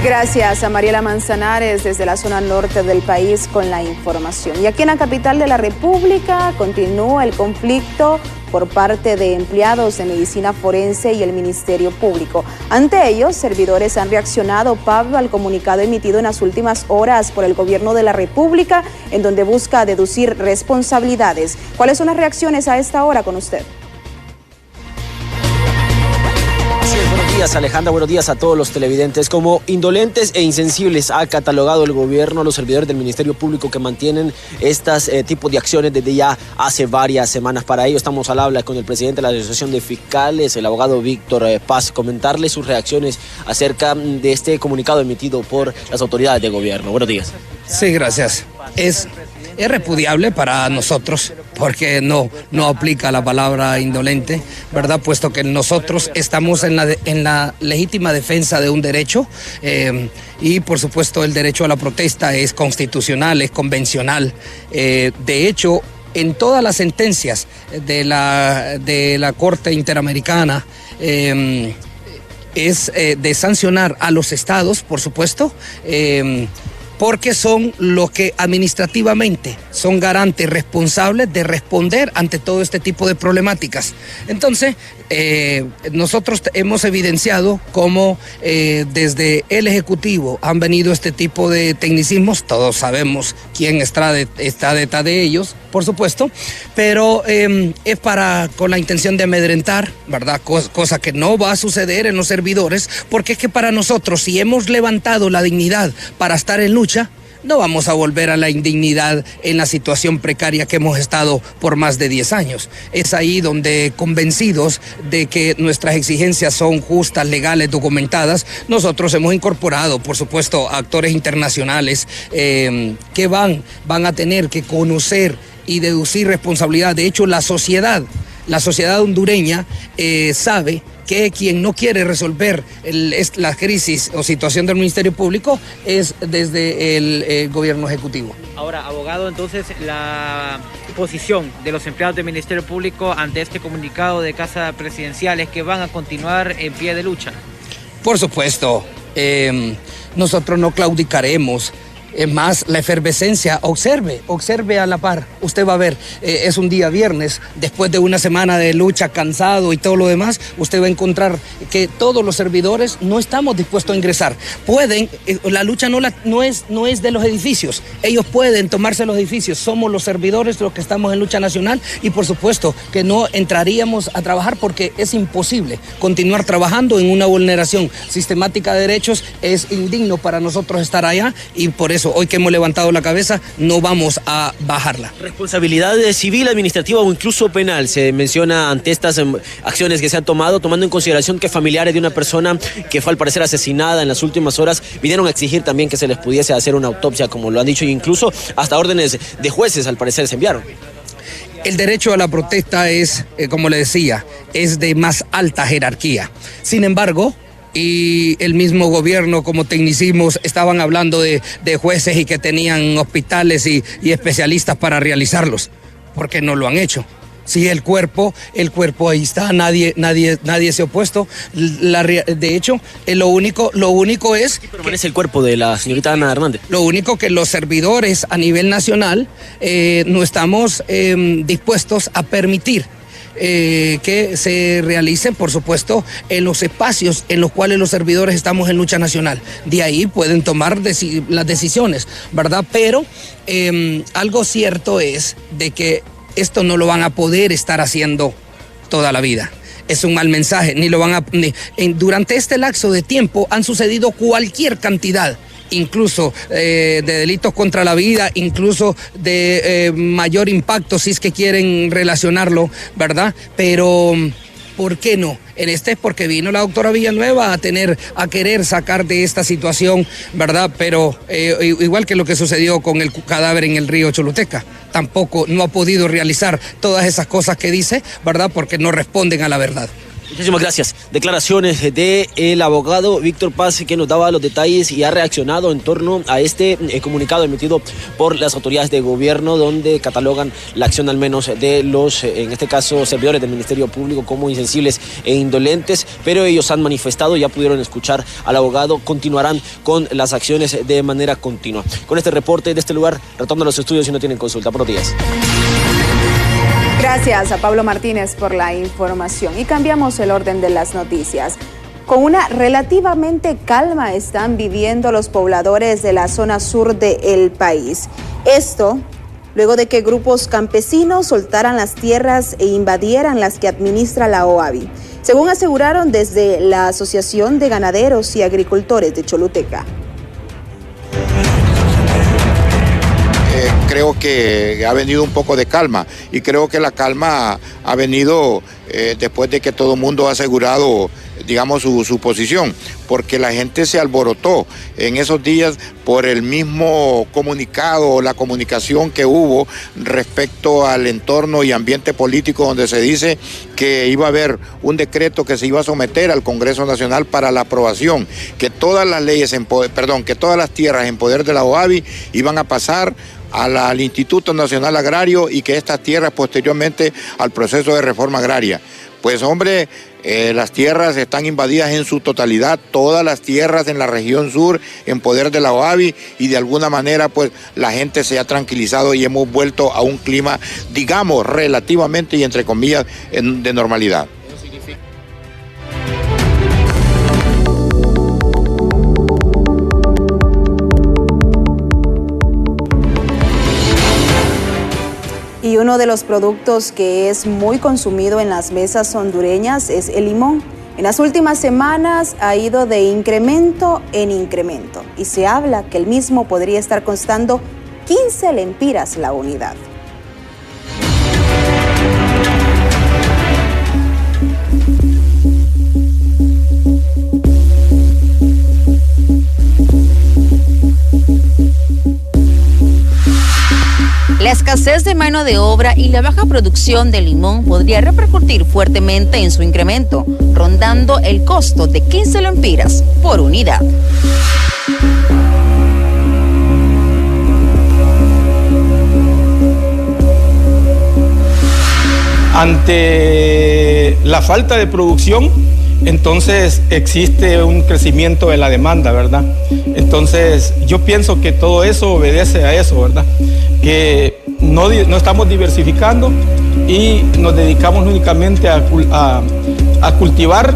Gracias a Mariela Manzanares desde la zona norte del país con la información. Y aquí en la capital de la República continúa el conflicto por parte de empleados de medicina forense y el Ministerio Público. Ante ellos, servidores han reaccionado, Pablo, al comunicado emitido en las últimas horas por el gobierno de la República, en donde busca deducir responsabilidades. ¿Cuáles son las reacciones a esta hora con usted? Buenos días, Alejandra, buenos días a todos los televidentes. Como indolentes e insensibles ha catalogado el gobierno a los servidores del Ministerio Público que mantienen estos tipos de acciones desde ya hace varias semanas. Para ello estamos al habla con el presidente de la Asociación de Fiscales, el abogado Víctor Paz, comentarle sus reacciones acerca de este comunicado emitido por las autoridades de gobierno. Buenos días. Sí, gracias. Es repudiable para nosotros porque no aplica la palabra indolente, ¿verdad? Puesto que nosotros estamos en la legítima defensa de un derecho y por supuesto el derecho a la protesta es constitucional, es convencional. De hecho, en todas las sentencias de la Corte Interamericana es de sancionar a los estados, por supuesto, porque son los que administrativamente son garantes responsables de responder ante todo este tipo de problemáticas. Entonces, nosotros hemos evidenciado cómo desde el Ejecutivo han venido este tipo de tecnicismos. Todos sabemos quién está detrás de ellos, por supuesto, pero es con la intención de amedrentar, ¿verdad? Cosa que no va a suceder en los servidores, porque es que para nosotros, si hemos levantado la dignidad para estar en lucha, no vamos a volver a la indignidad en la situación precaria que hemos estado por más de 10 años. Es ahí donde, convencidos de que nuestras exigencias son justas, legales, documentadas, nosotros hemos incorporado, por supuesto, actores internacionales que van a tener que conocer y deducir responsabilidad. De hecho, la sociedad hondureña sabe que quien no quiere resolver la crisis o situación del Ministerio Público es desde el gobierno ejecutivo. Ahora, abogado, entonces la posición de los empleados del Ministerio Público ante este comunicado de Casa Presidencial es que van a continuar en pie de lucha. Por supuesto, nosotros no claudicaremos. Es más, la efervescencia, observe a la par. Usted va a ver, es un día viernes, después de una semana de lucha, cansado y todo lo demás, usted va a encontrar que todos los servidores no estamos dispuestos a ingresar. Pueden, la lucha no es de los edificios, ellos pueden tomarse los edificios, somos los servidores los que estamos en lucha nacional y por supuesto que no entraríamos a trabajar porque es imposible continuar trabajando en una vulneración sistemática de derechos, es indigno para nosotros estar allá y por eso hoy que hemos levantado la cabeza, no vamos a bajarla. Responsabilidad civil, administrativa o incluso penal se menciona ante estas acciones que se han tomado, tomando en consideración que familiares de una persona que fue al parecer asesinada en las últimas horas vinieron a exigir también que se les pudiese hacer una autopsia, como lo han dicho, e incluso hasta órdenes de jueces al parecer se enviaron. El derecho a la protesta es, como le decía, es de más alta jerarquía. Sin embargo, y el mismo gobierno como tecnicismos estaban hablando de jueces y que tenían hospitales y especialistas para realizarlos, porque no lo han hecho. Sí, el cuerpo ahí está, nadie se ha opuesto. De hecho, lo único es... ¿Qué permanece el cuerpo de la señorita Ana Hernández? Lo único que los servidores a nivel nacional no estamos dispuestos a permitir que se realicen, por supuesto, en los espacios en los cuales los servidores estamos en lucha nacional. De ahí pueden tomar las decisiones, ¿verdad? Pero algo cierto es de que esto no lo van a poder estar haciendo toda la vida. Es un mal mensaje, durante este lapso de tiempo han sucedido cualquier cantidad, incluso de delitos contra la vida, incluso de mayor impacto, si es que quieren relacionarlo, ¿verdad? Pero, ¿por qué no? En este es porque vino la doctora Villanueva a querer sacar de esta situación, ¿verdad? Pero igual que lo que sucedió con el cadáver en el río Choluteca, tampoco no ha podido realizar todas esas cosas que dice, ¿verdad? Porque no responden a la verdad. Muchísimas gracias. Declaraciones del abogado Víctor Paz, que nos daba los detalles y ha reaccionado en torno a este comunicado emitido por las autoridades de gobierno, donde catalogan la acción al menos de los, en este caso, servidores del Ministerio Público como insensibles e indolentes, pero ellos han manifestado, ya pudieron escuchar al abogado, continuarán con las acciones de manera continua. Con este reporte de este lugar, retorno a los estudios si no tienen consulta. Buenos días. Gracias a Pablo Martínez por la información y cambiamos el orden de las noticias. Con una relativamente calma están viviendo los pobladores de la zona sur del país. Esto luego de que grupos campesinos soltaran las tierras e invadieran las que administra la OAVI, según aseguraron desde la Asociación de Ganaderos y Agricultores de Choluteca. Creo que ha venido un poco de calma y creo que la calma ha venido después de que todo el mundo ha asegurado, digamos, su posición, porque la gente se alborotó en esos días por el mismo comunicado, la comunicación que hubo respecto al entorno y ambiente político, donde se dice que iba a haber un decreto que se iba a someter al Congreso Nacional para la aprobación, que todas las leyes que todas las tierras en poder de la OAVI iban a pasar al Instituto Nacional Agrario y que estas tierras posteriormente al proceso de reforma agraria. Pues hombre, las tierras están invadidas en su totalidad, todas las tierras en la región sur en poder de la OAVI, y de alguna manera pues la gente se ha tranquilizado y hemos vuelto a un clima, digamos, relativamente y entre comillas de normalidad. Y uno de los productos que es muy consumido en las mesas hondureñas es el limón. En las últimas semanas ha ido de incremento en incremento y se habla que el mismo podría estar costando 15 lempiras la unidad. La escasez de mano de obra y la baja producción de limón podría repercutir fuertemente en su incremento, rondando el costo de 15 lempiras por unidad. Ante la falta de producción, entonces existe un crecimiento de la demanda, ¿verdad? Entonces yo pienso que todo eso obedece a eso, ¿verdad? Que no estamos diversificando y nos dedicamos únicamente a cultivar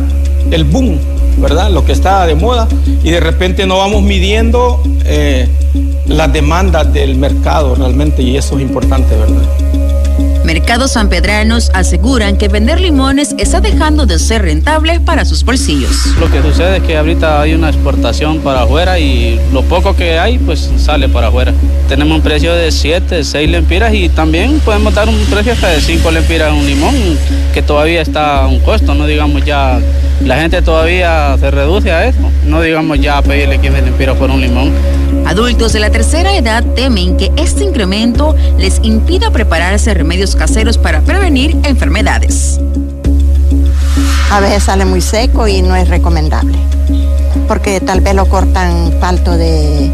el boom, ¿verdad? Lo que está de moda, y de repente no vamos midiendo las demandas del mercado realmente, y eso es importante, ¿verdad? Mercados sanpedranos aseguran que vender limones está dejando de ser rentable para sus bolsillos. Lo que sucede es que ahorita hay una exportación para afuera y lo poco que hay pues sale para afuera. Tenemos un precio de 7, 6 lempiras y también podemos dar un precio hasta de 5 lempiras un limón, que todavía está a un costo, no digamos ya, la gente todavía se reduce a eso, no digamos ya pedirle 15 lempiras por un limón. Adultos de la tercera edad temen que este incremento les impida prepararse remedios caseros para prevenir enfermedades. A veces sale muy seco y no es recomendable, porque tal vez lo cortan falto de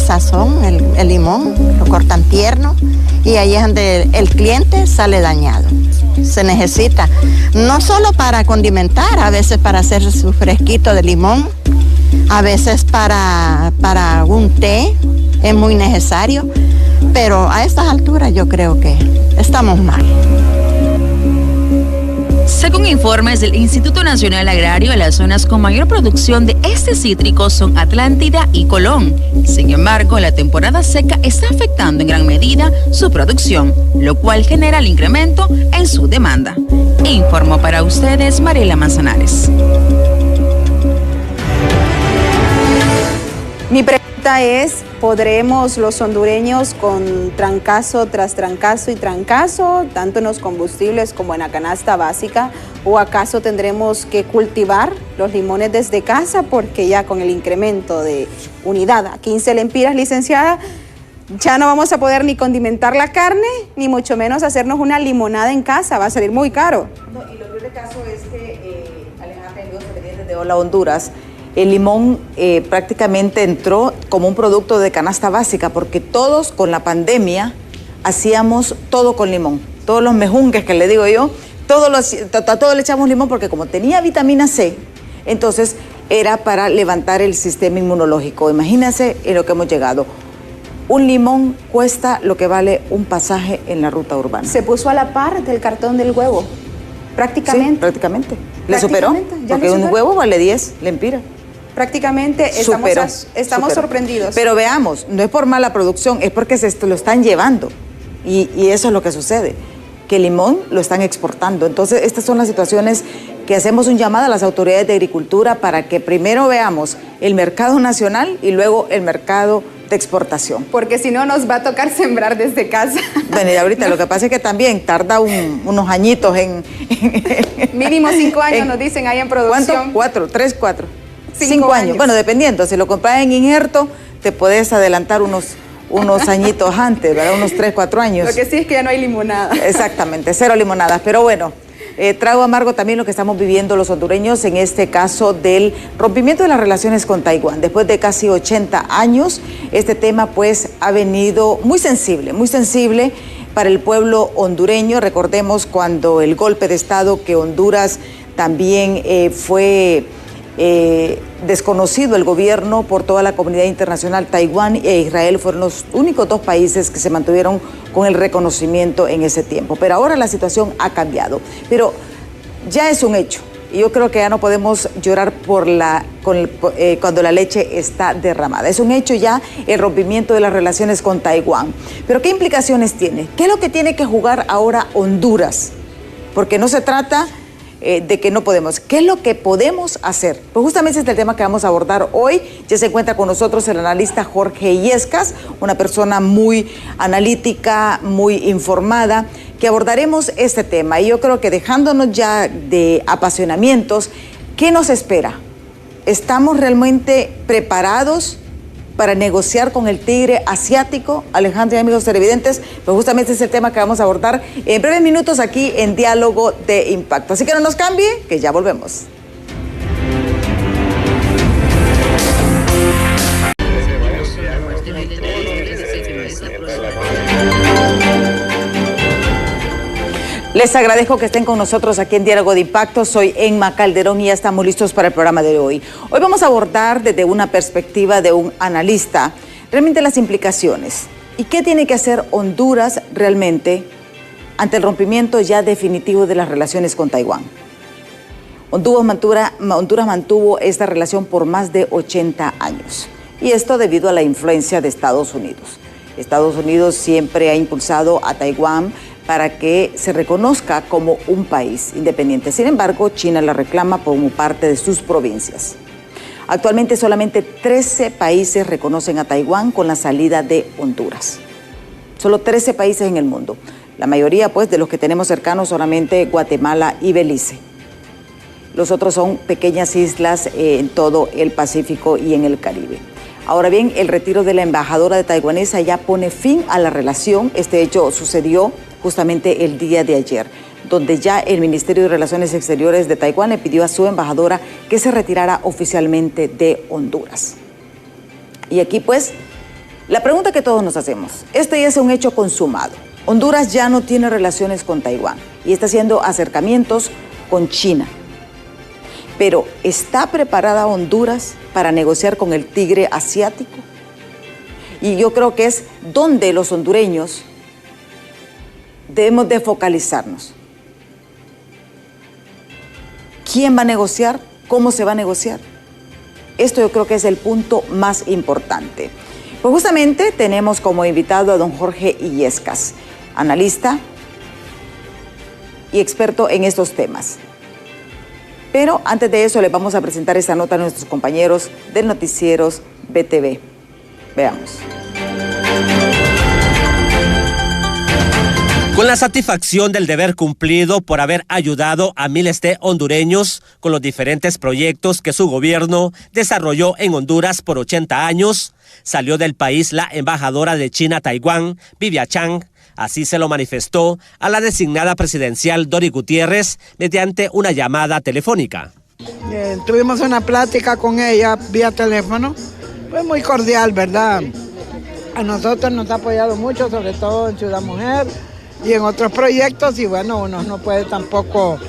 sazón, el limón, lo cortan tierno, y ahí es donde el cliente sale dañado. Se necesita, no solo para condimentar, a veces para hacer su fresquito de limón, a veces para un té, es muy necesario, pero a estas alturas yo creo que estamos mal. Según informes del Instituto Nacional Agrario, las zonas con mayor producción de este cítrico son Atlántida y Colón. Sin embargo, la temporada seca está afectando en gran medida su producción, lo cual genera el incremento en su demanda. Informó para ustedes Mariela Manzanares. Mi pregunta es, ¿podremos los hondureños con trancazo tras trancazo y trancazo, tanto en los combustibles como en la canasta básica, o acaso tendremos que cultivar los limones desde casa? Porque ya con el incremento de unidad a 15 lempiras, licenciada, ya no vamos a poder ni condimentar la carne, ni mucho menos hacernos una limonada en casa, va a salir muy caro. No, y lo peor del caso es que, Alejandra, de Hola Honduras, el limón prácticamente entró como un producto de canasta básica, porque todos con la pandemia hacíamos todo con limón. Todos los mejunques que le digo yo, todo le echamos limón, porque como tenía vitamina C, entonces era para levantar el sistema inmunológico. Imagínense en lo que hemos llegado. Un limón cuesta lo que vale un pasaje en la ruta urbana. Se puso a la par del cartón del huevo, prácticamente. Sí, prácticamente. ¿Le superó? Porque un huevo vale 10 lempiras. Prácticamente estamos sorprendidos. Pero veamos, no es por mala producción, es porque lo están llevando. Y eso es lo que sucede, que el limón lo están exportando. Entonces, estas son las situaciones que hacemos un llamado a las autoridades de agricultura para que primero veamos el mercado nacional y luego el mercado de exportación. Porque si no, nos va a tocar sembrar desde casa. Bueno, y ahorita lo que pasa es que también tarda unos añitos en... Mínimo 5 años nos dicen ahí en producción. ¿Cuánto? ¿3, 4? 5 años. Bueno, dependiendo, si lo compras en injerto, te puedes adelantar unos añitos antes, ¿verdad? Unos 3, 4 años. Lo que sí es que ya no hay limonada. Exactamente, 0 limonadas. Pero bueno, trago amargo también lo que estamos viviendo los hondureños, en este caso del rompimiento de las relaciones con Taiwán. Después de casi 80 años, este tema pues ha venido muy sensible para el pueblo hondureño. Recordemos cuando el golpe de Estado, que Honduras también fue... desconocido el gobierno por toda la comunidad internacional. Taiwán e Israel fueron los únicos 2 países que se mantuvieron con el reconocimiento en ese tiempo. Pero ahora la situación ha cambiado. Pero ya es un hecho. Y yo creo que ya no podemos llorar cuando la leche está derramada. Es un hecho ya el rompimiento de las relaciones con Taiwán. Pero ¿qué implicaciones tiene? ¿Qué es lo que tiene que jugar ahora Honduras? Porque no se trata de que no podemos. ¿Qué es lo que podemos hacer? Pues justamente este es el tema que vamos a abordar hoy. Ya se encuentra con nosotros el analista Jorge Illescas, una persona muy analítica, muy informada, que abordaremos este tema. Y yo creo que dejándonos ya de apasionamientos, ¿qué nos espera? ¿Estamos realmente preparados para negociar con el tigre asiático? Alejandro y amigos televidentes, pues justamente es el tema que vamos a abordar en breves minutos aquí en Diálogo de Impacto. Así que no nos cambie, que ya volvemos. Les agradezco que estén con nosotros aquí en Diálogo de Impacto. Soy Emma Calderón y ya estamos listos para el programa de hoy. Hoy vamos a abordar desde una perspectiva de un analista realmente las implicaciones y qué tiene que hacer Honduras realmente ante el rompimiento ya definitivo de las relaciones con Taiwán. Honduras mantuvo esta relación por más de 80 años y esto debido a la influencia de Estados Unidos. Estados Unidos siempre ha impulsado a Taiwán para que se reconozca como un país independiente. Sin embargo, China la reclama como parte de sus provincias. Actualmente solamente 13 países reconocen a Taiwán con la salida de Honduras. Solo 13 países en el mundo. La mayoría, pues, de los que tenemos cercanos, solamente Guatemala y Belice. Los otros son pequeñas islas en todo el Pacífico y en el Caribe. Ahora bien, el retiro de la embajadora taiwanesa ya pone fin a la relación. Este hecho sucedió justamente el día de ayer, donde ya el Ministerio de Relaciones Exteriores de Taiwán le pidió a su embajadora que se retirara oficialmente de Honduras. Y aquí, pues, la pregunta que todos nos hacemos, este ya es un hecho consumado. Honduras ya no tiene relaciones con Taiwán y está haciendo acercamientos con China. Pero, ¿está preparada Honduras para negociar con el tigre asiático? Y yo creo que es donde los hondureños debemos de focalizarnos. ¿Quién va a negociar? ¿Cómo se va a negociar? Esto yo creo que es el punto más importante. Pues justamente tenemos como invitado a don Jorge Illescas, analista y experto en estos temas. Pero antes de eso les vamos a presentar esta nota a nuestros compañeros del Noticieros BTV. Veamos. Con la satisfacción del deber cumplido por haber ayudado a miles de hondureños con los diferentes proyectos que su gobierno desarrolló en Honduras por 80 años, salió del país la embajadora de China a Taiwán, Vivian Chang. Así se lo manifestó a la designada presidencial Dori Gutiérrez mediante una llamada telefónica. Tuvimos una plática con ella vía teléfono, fue muy cordial, ¿verdad? A nosotros nos ha apoyado mucho, sobre todo en Ciudad Mujer y en otros proyectos, y bueno, uno no puede tampoco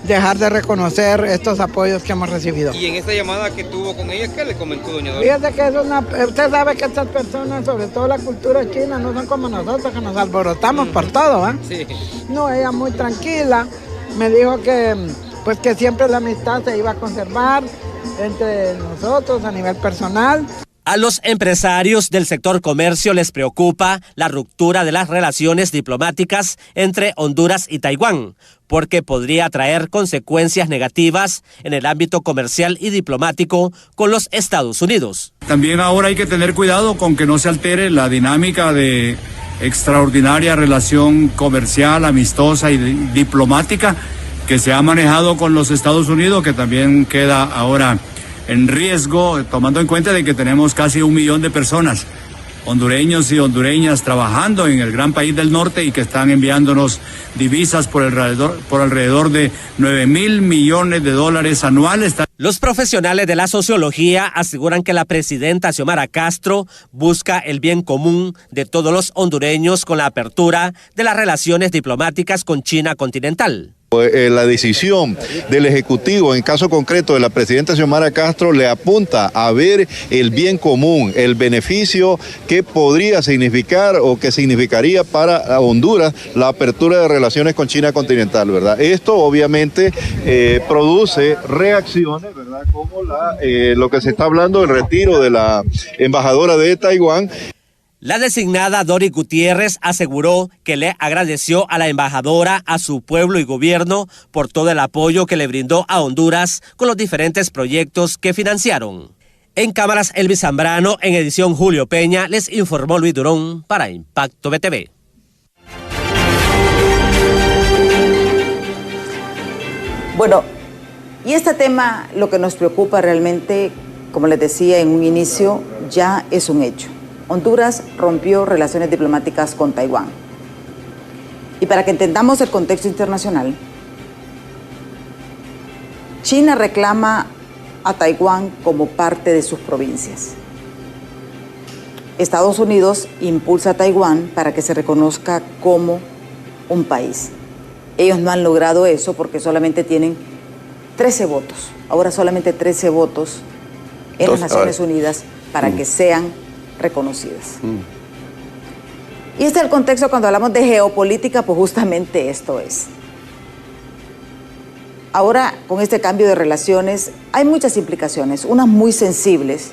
dejar de reconocer estos apoyos que hemos recibido. Y en esta llamada que tuvo con ella, ¿qué le comentó doña Dori? Fíjate que usted sabe que estas personas, sobre todo la cultura china, no son como nosotros, que nos alborotamos por todo, ¿eh? Sí. No, ella muy tranquila, me dijo que, pues, que siempre la amistad se iba a conservar entre nosotros a nivel personal. A los empresarios del sector comercio les preocupa la ruptura de las relaciones diplomáticas entre Honduras y Taiwán, porque podría traer consecuencias negativas en el ámbito comercial y diplomático con los Estados Unidos. También ahora hay que tener cuidado con que no se altere la dinámica de extraordinaria relación comercial, amistosa y diplomática que se ha manejado con los Estados Unidos, que también queda ahora en riesgo, tomando en cuenta de que tenemos casi 1 millón de personas, hondureños y hondureñas, trabajando en el gran país del norte y que están enviándonos divisas por alrededor de 9.000 millones de dólares anuales. Los profesionales de la sociología aseguran que la presidenta Xiomara Castro busca el bien común de todos los hondureños con la apertura de las relaciones diplomáticas con China continental. La decisión del Ejecutivo, en caso concreto de la presidenta Xiomara Castro, le apunta a ver el bien común, el beneficio que podría significar o que significaría para Honduras la apertura de relaciones con China continental, ¿verdad? Esto obviamente produce reacciones, ¿verdad? Como lo que se está hablando del retiro de la embajadora de Taiwán. La designada Dori Gutiérrez aseguró que le agradeció a la embajadora, a su pueblo y gobierno por todo el apoyo que le brindó a Honduras con los diferentes proyectos que financiaron. En cámaras, Elvis Zambrano, en edición Julio Peña, les informó Luis Durón para Impacto BTV. Bueno, y este tema, lo que nos preocupa realmente, como les decía en un inicio, ya es un hecho. Honduras rompió relaciones diplomáticas con Taiwán. Y para que entendamos el contexto internacional, China reclama a Taiwán como parte de sus provincias. Estados Unidos impulsa a Taiwán para que se reconozca como un país. Ellos no han logrado eso porque solamente tienen 13 votos. Ahora solamente 13 votos en las Naciones Unidas para que sean reconocidas. Y este es el contexto cuando hablamos de geopolítica, pues justamente esto es. Ahora, con este cambio de relaciones, hay muchas implicaciones, unas muy sensibles.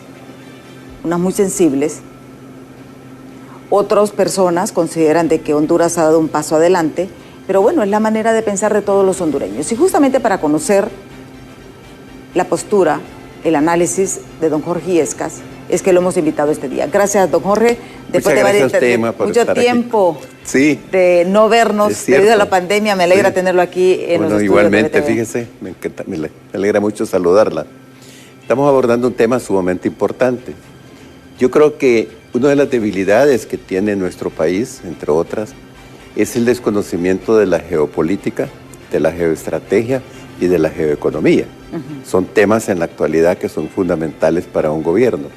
Otras personas consideran de que Honduras ha dado un paso adelante, pero bueno, es la manera de pensar de todos los hondureños. Y justamente para conocer la postura, el análisis de don Jorge Illescas, es que lo hemos invitado este día. Gracias, don Jorge. Después de mucho tiempo de no vernos debido a la pandemia, me alegra tenerlo aquí en los estudios. Igualmente, fíjese, me alegra mucho saludarla. Estamos abordando un tema sumamente importante. Yo creo que una de las debilidades que tiene nuestro país, entre otras, es el desconocimiento de la geopolítica, de la geoestrategia y de la geoeconomía. Son temas en la actualidad que son fundamentales para un gobierno.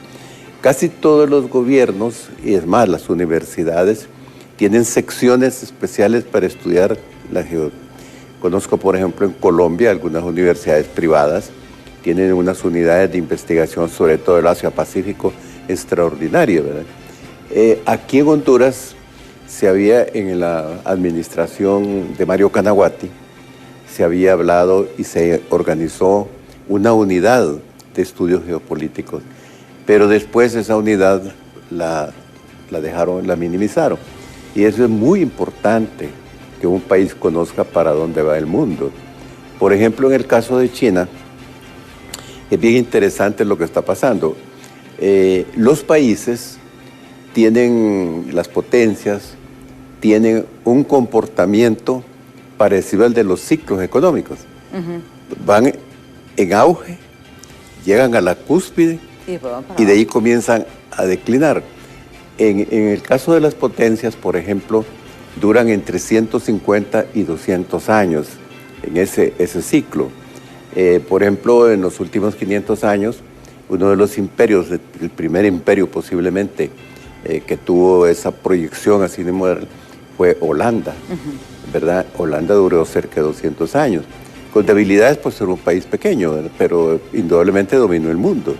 Casi todos los gobiernos, y es más, las universidades, tienen secciones especiales para estudiar la geografía. Conozco, por ejemplo, en Colombia, algunas universidades privadas tienen unas unidades de investigación, sobre todo el Asia-Pacífico, extraordinario, ¿verdad? Aquí en Honduras se había, en la administración de Mario Canaguati, se había hablado y se organizó una unidad de estudios geopolíticos. Pero después esa unidad la minimizaron. Y eso es muy importante, que un país conozca para dónde va el mundo. Por ejemplo, en el caso de China, es bien interesante lo que está pasando. Los países tienen, las potencias, tienen un comportamiento parecido al de los ciclos económicos. Van en auge, llegan a la cúspide, y de ahí comienzan a declinar. En el caso de las potencias, por ejemplo, duran entre 150 y 200 años en ese ciclo. Por ejemplo, en los últimos 500 años, uno de los imperios, el primer imperio posiblemente que tuvo esa proyección así de moderna, fue Holanda, ¿verdad? Holanda duró cerca de 200 años. Con debilidades por ser un país pequeño, ¿verdad? Pero indudablemente dominó el mundo.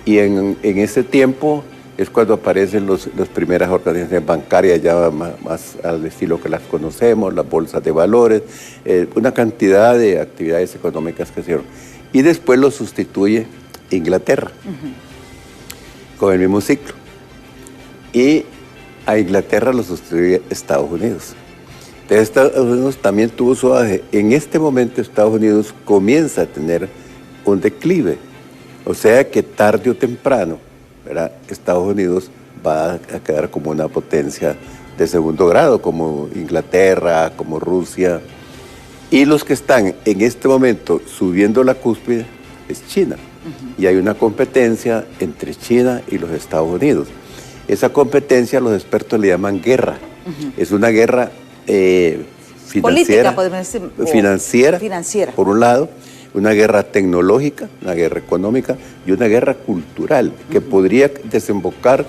Y en ese tiempo es cuando aparecen las primeras organizaciones bancarias ya más al estilo que las conocemos, las bolsas de valores, una cantidad de actividades económicas que hicieron. Y después lo sustituye Inglaterra, con el mismo ciclo. Y a Inglaterra lo sustituye Estados Unidos. Entonces Estados Unidos también tuvo su auge. En este momento Estados Unidos comienza a tener un declive. O sea que tarde o temprano, ¿verdad?, Estados Unidos va a quedar como una potencia de segundo grado, como Inglaterra, como Rusia. Y los que están en este momento subiendo la cúspide es China. Y hay una competencia entre China y los Estados Unidos. Esa competencia los expertos le llaman guerra. Es una guerra financiera, financiera, por un lado, una guerra tecnológica, una guerra económica y una guerra cultural que podría desembocar,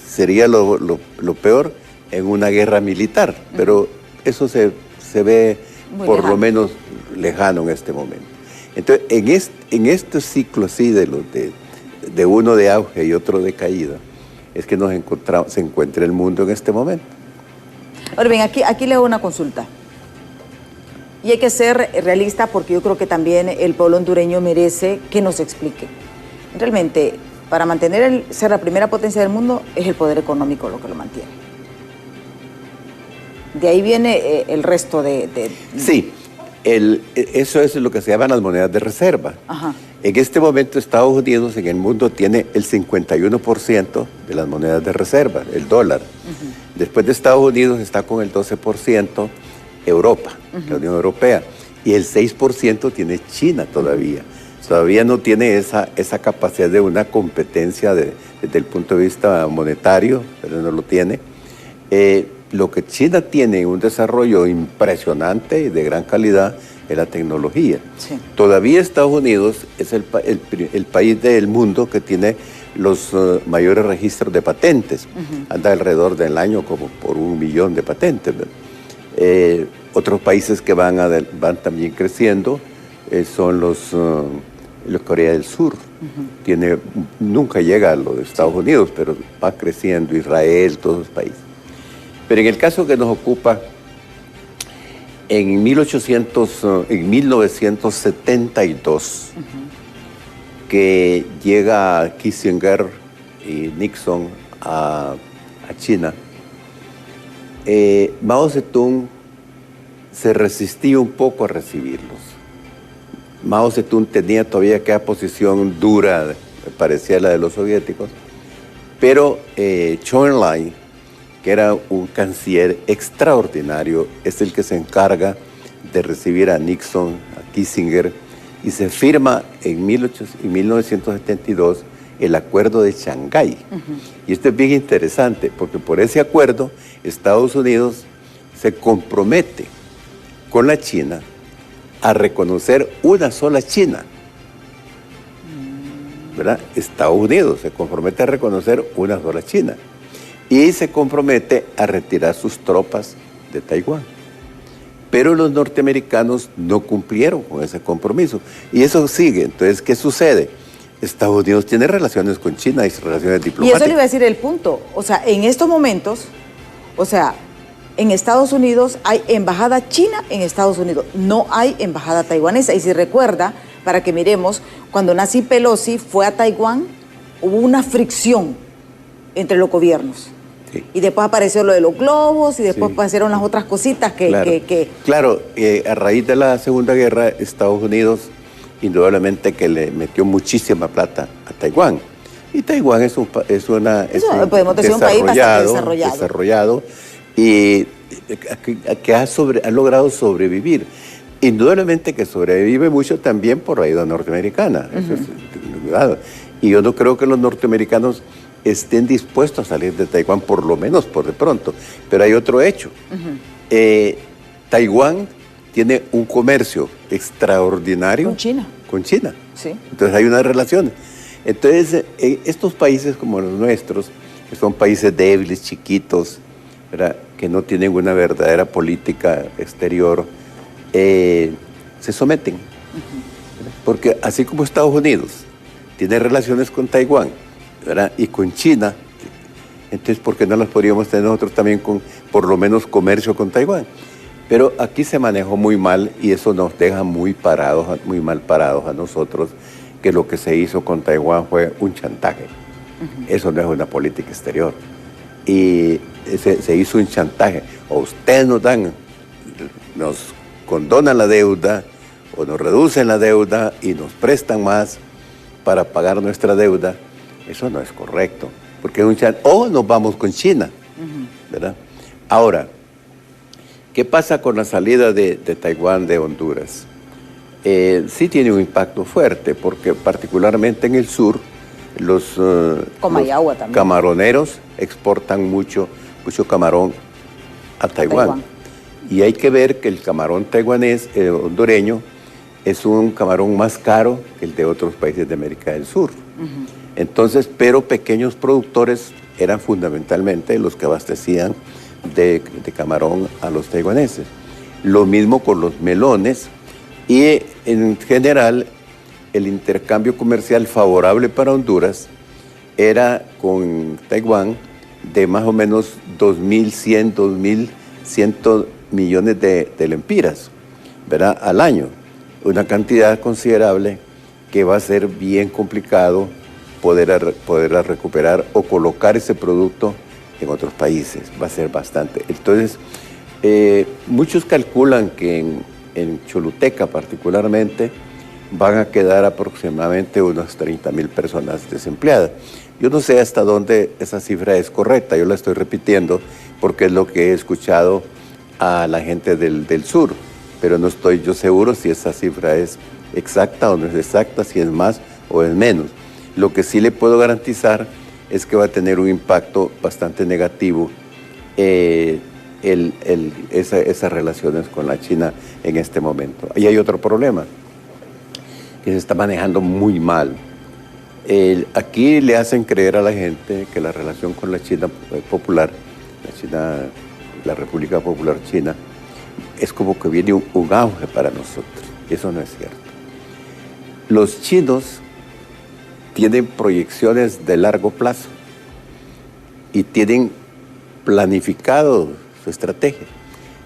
sería lo peor, en una guerra militar, pero eso se ve muy por lejano. Lo menos lejano en este momento. Entonces, en este ciclo así de uno de auge y otro de caída, es que se encuentra el mundo en este momento. Ahora bien, aquí le hago una consulta. Y hay que ser realista porque yo creo que también el pueblo hondureño merece que nos explique. Realmente, para ser la primera potencia del mundo, es el poder económico lo que lo mantiene. De ahí viene el resto de... Sí, eso es lo que se llaman las monedas de reserva. Ajá. En este momento Estados Unidos en el mundo tiene el 51% de las monedas de reserva, el dólar. Después de Estados Unidos está con el 12% Europa, la Unión Europea. Y el 6% tiene China todavía. Todavía no tiene esa capacidad de una competencia desde el punto de vista monetario, pero no lo tiene. Lo que China tiene, un desarrollo impresionante y de gran calidad, es la tecnología. Sí. Todavía Estados Unidos es el país del mundo que tiene los mayores registros de patentes. Anda alrededor del año como por 1 millón de patentes. Otros países que van también creciendo son los Corea del Sur. Nunca llega a lo de Estados Unidos, pero va creciendo, Israel, todos los países. Pero en el caso que nos ocupa, en 1972, que llega Kissinger y Nixon a China, Mao Zedong se resistía un poco a recibirlos. Mao Zedong tenía todavía aquella posición dura, parecía la de los soviéticos, pero Zhou Enlai, que era un canciller extraordinario, es el que se encarga de recibir a Nixon, a Kissinger, y se firma en 1972 el Acuerdo de Shanghái. Y esto es bien interesante, porque por ese acuerdo Estados Unidos se compromete con la China a reconocer una sola China. ¿Verdad? Estados Unidos se compromete a reconocer una sola China. Y se compromete a retirar sus tropas de Taiwán. Pero los norteamericanos no cumplieron con ese compromiso. Y eso sigue. Entonces, ¿qué sucede? Estados Unidos tiene relaciones con China y relaciones diplomáticas. Y eso le iba a decir el punto. O sea, en estos momentos, en Estados Unidos hay embajada china en Estados Unidos. No hay embajada taiwanesa. Y si recuerda, para que miremos, cuando Nancy Pelosi fue a Taiwán, hubo una fricción entre los gobiernos. Sí. Y después apareció lo de los globos y después aparecieron las otras cositas que... Claro, a raíz de la Segunda Guerra, Estados Unidos indudablemente que le metió muchísima plata a Taiwán. Y Taiwán es un país bastante desarrollado y que ha logrado sobrevivir. Indudablemente que sobrevive mucho también por la ayuda norteamericana. Eso es, y yo no creo que los norteamericanos estén dispuestos a salir de Taiwán, por lo menos por de pronto. Pero hay otro hecho. Taiwán tiene un comercio extraordinario con China. Sí. Entonces hay unas relaciones. Entonces, estos países como los nuestros, que son países débiles, chiquitos, ¿verdad?, que no tienen una verdadera política exterior, se someten. Porque así como Estados Unidos tiene relaciones con Taiwán, ¿verdad?, y con China, entonces ¿por qué no las podríamos tener nosotros también con, por lo menos, comercio con Taiwán? Pero aquí se manejó muy mal y eso nos deja muy mal parados a nosotros, que lo que se hizo con Taiwán fue un chantaje. Eso no es una política exterior. Y se hizo un chantaje. O ustedes nos condonan la deuda, o nos reducen la deuda y nos prestan más para pagar nuestra deuda. Eso no es correcto, porque es un chantaje. O nos vamos con China, ¿verdad? Ahora, ¿qué pasa con la salida de Taiwán de Honduras? Sí tiene un impacto fuerte, porque particularmente en el sur, los camaroneros exportan mucho camarón a Taiwán. Y hay que ver que el camarón taiwanés, hondureño, es un camarón más caro que el de otros países de América del Sur. Entonces, pero pequeños productores eran fundamentalmente los que abastecían de camarón a los taiwaneses. Lo mismo con los melones, y en general el intercambio comercial favorable para Honduras era con Taiwán de más o menos 2.100, 2.100 millones de lempiras, ¿verdad?, al año. Una cantidad considerable que va a ser bien complicado poderla recuperar o colocar ese producto en otros países. Va a ser bastante. Entonces, muchos calculan que en Choluteca particularmente van a quedar aproximadamente unas 30,000 personas desempleadas. Yo no sé hasta dónde esa cifra es correcta, yo la estoy repitiendo porque es lo que he escuchado a la gente del sur, pero no estoy yo seguro si esa cifra es exacta o no es exacta, si es más o es menos. Lo que sí le puedo garantizar es que va a tener un impacto bastante negativo esas relaciones con la China en este momento. Y hay otro problema que se está manejando muy mal. Aquí le hacen creer a la gente que la relación con la China popular, la República Popular China, es como que viene un auge para nosotros. Eso no es cierto. Los chinos tienen proyecciones de largo plazo y tienen planificado su estrategia.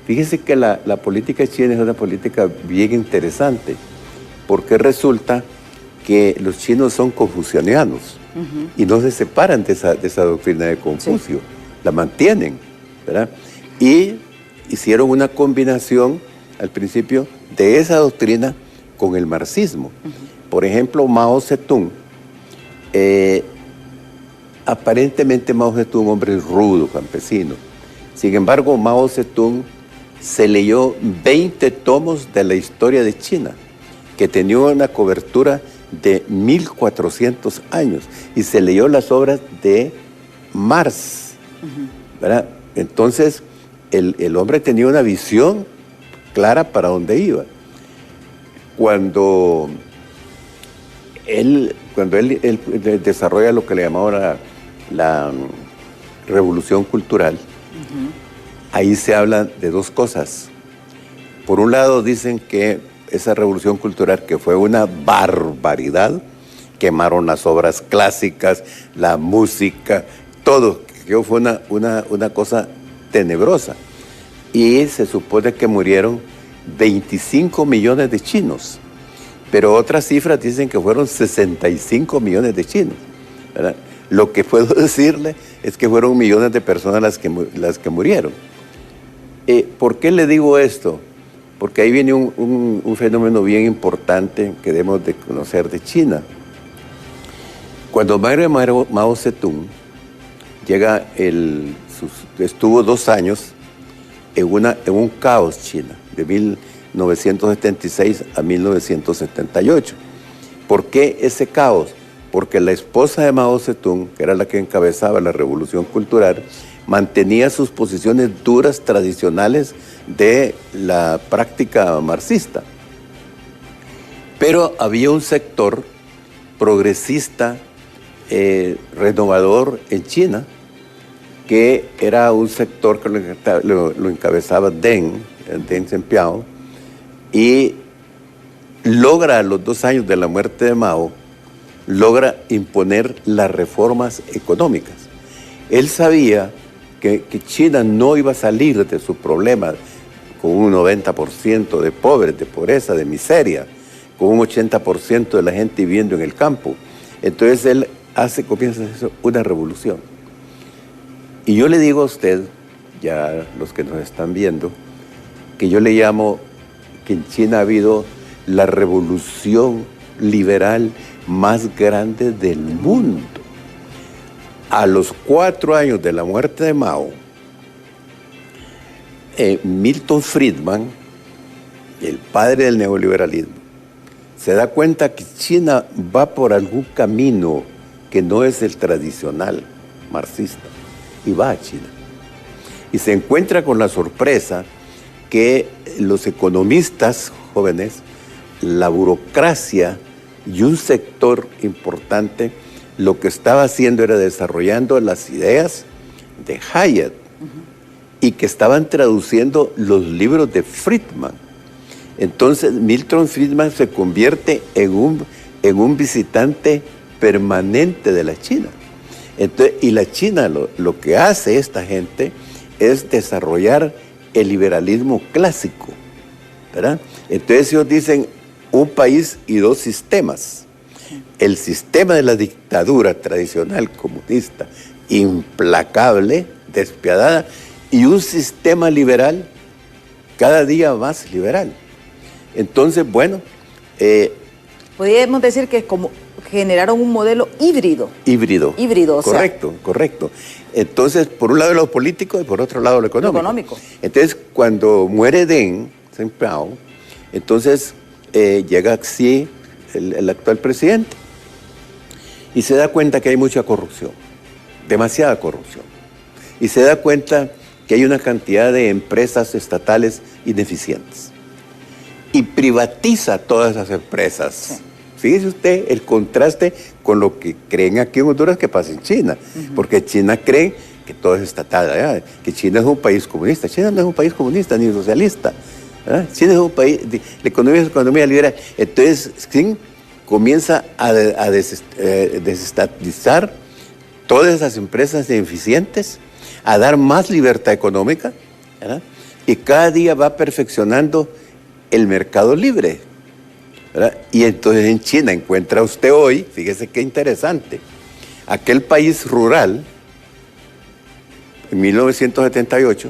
Fíjese que la política china es una política bien interesante, porque resulta que los chinos son confucianianos y no se separan de esa doctrina de Confucio, la mantienen, ¿verdad? Y hicieron una combinación al principio de esa doctrina con el marxismo. Por ejemplo, Mao Zedong, aparentemente Mao Zedong, un hombre rudo, campesino. Sin embargo, Mao Zedong se leyó 20 tomos de la historia de China, que tenía una cobertura de 1400 años, y se leyó las obras de Marx, ¿verdad? Entonces, el hombre tenía una visión clara para dónde iba. Cuando él desarrolla lo que le llamaba la revolución cultural, ahí se habla de dos cosas. Por un lado dicen que esa revolución cultural, que fue una barbaridad, quemaron las obras clásicas, la música, todo, que fue una cosa tenebrosa. Y se supone que murieron 25 millones de chinos, pero otras cifras dicen que fueron 65 millones de chinos, ¿verdad? Lo que puedo decirle es que fueron millones de personas las que murieron. ¿Por qué le digo esto? Porque ahí viene un fenómeno bien importante que debemos de conocer de China. Cuando Mao Zedong llega, estuvo 2 años en un caos China, de 1976 a 1978. ¿Por qué ese caos? Porque la esposa de Mao Zedong, que era la que encabezaba la revolución cultural, mantenía sus posiciones duras, tradicionales de la práctica marxista. Pero había un sector progresista, renovador en China, que era un sector que lo encabezaba Deng Xiaoping, y logra, a los 2 años de la muerte de Mao, logra imponer las reformas económicas. Él sabía que China no iba a salir de su problema con un 90% de pobres, de pobreza, de miseria, con un 80% de la gente viviendo en el campo. Entonces él comienza a hacer una revolución. Y yo le digo a usted, ya los que nos están viendo, que yo le llamo que en China ha habido la revolución liberal más grande del mundo. A los 4 años de la muerte de Mao, Milton Friedman, el padre del neoliberalismo, se da cuenta que China va por algún camino que no es el tradicional marxista, y va a China. Y se encuentra con la sorpresa que los economistas jóvenes, la burocracia y un sector importante, lo que estaba haciendo era desarrollando las ideas de Hayek, y que estaban traduciendo los libros de Friedman. Entonces Milton Friedman se convierte en un visitante permanente de la China. Entonces, y la China, lo que hace esta gente es desarrollar el liberalismo clásico, ¿verdad? Entonces ellos dicen un país y 2 sistemas. el sistema de la dictadura tradicional comunista, implacable, despiadada, y un sistema liberal cada día más liberal. Entonces, bueno... podríamos decir que es como generaron un modelo híbrido. Híbrido, correcto, o sea, correcto. Entonces, por un lado lo político y por otro lado lo económico. Entonces, cuando muere Deng Xiaoping, entonces llega Xi, el actual presidente, y se da cuenta que hay mucha corrupción, demasiada corrupción. Y se da cuenta que hay una cantidad de empresas estatales ineficientes. Y privatiza todas esas empresas. Sí. Fíjese usted el contraste con lo que creen aquí en Honduras que pasa en China. Porque China cree que todo es estatal, ¿verdad? Que China es un país comunista. China no es un país comunista ni socialista, ¿verdad? China es un país, la economía es economía liberal. Entonces, Xi comienza a desestatizar todas esas empresas ineficientes, a dar más libertad económica, ¿verdad? Y cada día va perfeccionando el mercado libre, ¿verdad? Y entonces en China encuentra usted hoy, fíjese qué interesante, aquel país rural, en 1978,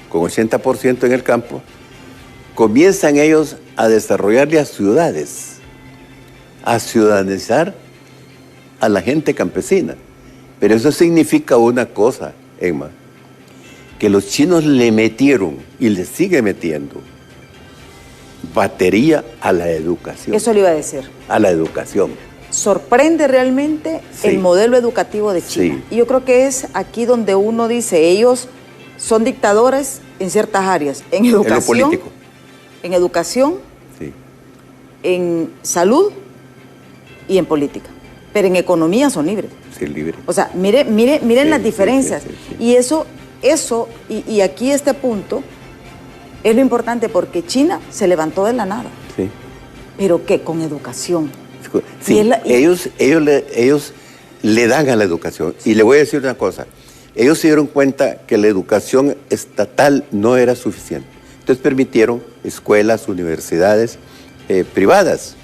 con 80% en el campo, comienzan ellos a desarrollarle a ciudades, a ciudadanizar a la gente campesina. Pero eso significa una cosa, Emma, que los chinos le metieron y le sigue metiendo batería a la educación. Eso le iba a decir. A la educación. Sorprende realmente el modelo educativo de China. Sí. Y yo creo que es aquí donde uno dice, ellos son dictadores en ciertas áreas, en educación, en lo político, en educación, sí, en salud y en política. Pero en economía son libres. Sí, libres. O sea, miren las diferencias. Y eso, y aquí este punto es lo importante porque China se levantó de la nada. Sí. ¿Pero qué? Con educación. Sí, ellos le dan a la educación. Y le voy a decir una cosa. Ellos se dieron cuenta que la educación estatal no era suficiente. Entonces permitieron escuelas, universidades privadas,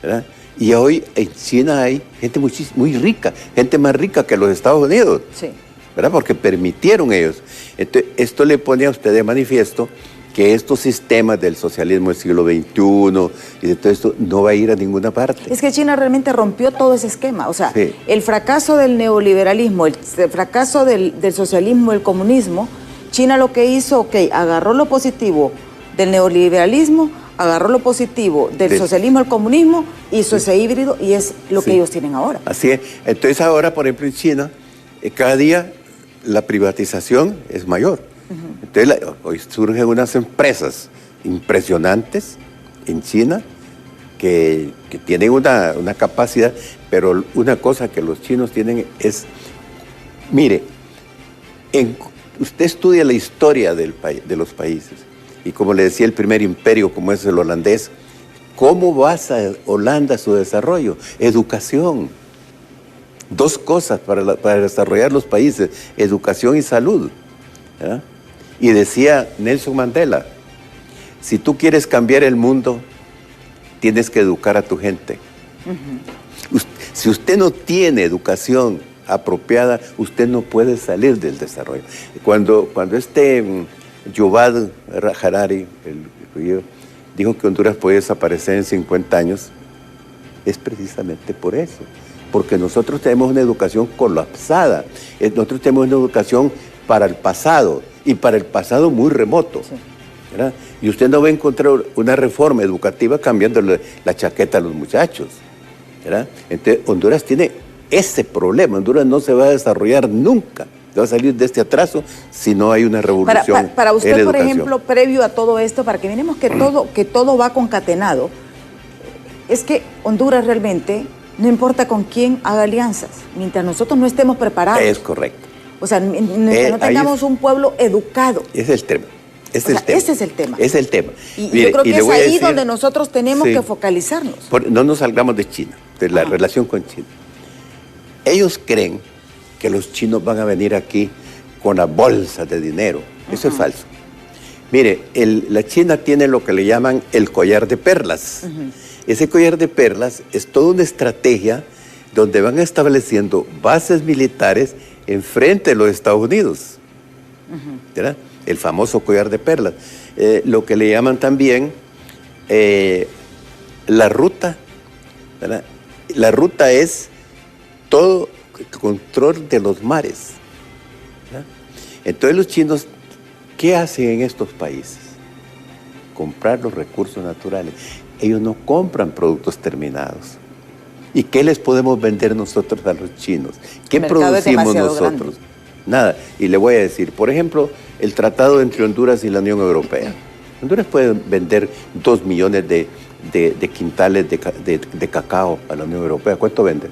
¿verdad? Y hoy en China hay gente muy rica, gente más rica que los Estados Unidos, sí, ¿verdad? Porque permitieron ellos. Entonces, esto le pone a usted de manifiesto que estos sistemas del socialismo del siglo XXI y de todo esto no va a ir a ninguna parte. Es que China realmente rompió todo ese esquema. O sea, sí, el fracaso del neoliberalismo, el fracaso del socialismo, el comunismo, China lo que hizo, agarró lo positivo del neoliberalismo, agarró lo positivo del socialismo al comunismo, hizo ese híbrido y es lo que ellos tienen ahora. Así es. Entonces ahora, por ejemplo, en China, cada día la privatización es mayor. Entonces hoy surgen unas empresas impresionantes en China que tienen una capacidad, pero una cosa que los chinos tienen es, mire, usted estudia la historia de los países, y como le decía, el primer imperio, como es el holandés, ¿cómo basa Holanda su desarrollo? Educación. Dos cosas para desarrollar los países, educación y salud, ¿verdad? Y decía Nelson Mandela, si tú quieres cambiar el mundo, tienes que educar a tu gente. Si usted no tiene educación apropiada, usted no puede salir del desarrollo. Cuando Yuval Harari, el judío, dijo que Honduras puede desaparecer en 50 años, es precisamente por eso. Porque nosotros tenemos una educación colapsada, nosotros tenemos una educación para el pasado, y para el pasado muy remoto, ¿verdad? Y usted no va a encontrar una reforma educativa cambiándole la chaqueta a los muchachos, ¿verdad? Entonces Honduras tiene ese problema. Honduras no se va a desarrollar nunca, va a salir de este atraso si no hay una revolución. Para usted, por ejemplo, previo a todo esto, para que miremos que todo va concatenado, es que Honduras realmente no importa con quién haga alianzas, mientras nosotros no estemos preparados. Es correcto. O sea, no tengamos un pueblo educado. Ese es el tema. Ese es el tema. Es el tema. Y mire, yo creo que es ahí donde nosotros tenemos que focalizarnos. No nos salgamos de China, de la relación con China. Ellos creen que los chinos van a venir aquí con las bolsas de dinero. Eso es falso. Mire, la China tiene lo que le llaman el collar de perlas. Ese collar de perlas es toda una estrategia donde van estableciendo bases militares enfrente de los Estados Unidos, ¿verdad? El famoso collar de perlas. Lo que le llaman también la ruta, ¿verdad? La ruta es todo el control de los mares, ¿verdad? Entonces los chinos, ¿qué hacen en estos países? Comprar los recursos naturales. Ellos no compran productos terminados. ¿Y qué les podemos vender nosotros a los chinos? ¿Qué producimos nosotros? Grande. Nada. Y le voy a decir, por ejemplo, el tratado entre Honduras y la Unión Europea. Honduras puede vender 2 millones de quintales de cacao a la Unión Europea. ¿Cuánto vende?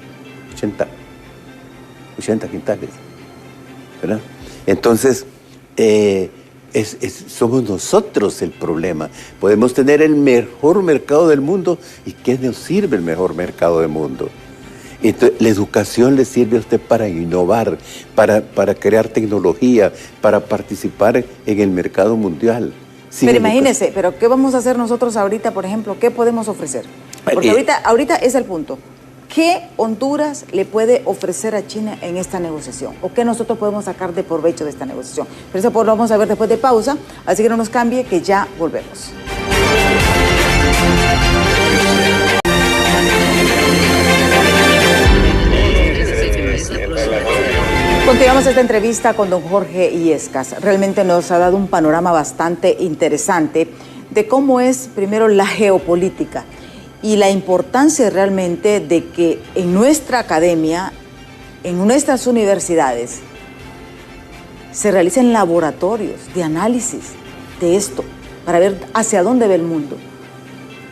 80 quintales, ¿verdad? Entonces, somos nosotros el problema. Podemos tener el mejor mercado del mundo. ¿Y qué nos sirve el mejor mercado del mundo? Entonces, la educación le sirve a usted para innovar, para crear tecnología, para participar en el mercado mundial. Pero imagínese, ¿pero qué vamos a hacer nosotros ahorita, por ejemplo? ¿Qué podemos ofrecer? Porque ahorita es el punto. ¿Qué Honduras le puede ofrecer a China en esta negociación? ¿O qué nosotros podemos sacar de provecho de esta negociación? Pero eso lo vamos a ver después de pausa, así que no nos cambie, que ya volvemos. Continuamos esta entrevista con don Jorge Illescas. Realmente nos ha dado un panorama bastante interesante de cómo es, primero, la geopolítica y la importancia realmente de que en nuestra academia, en nuestras universidades, se realicen laboratorios de análisis de esto, para ver hacia dónde va el mundo.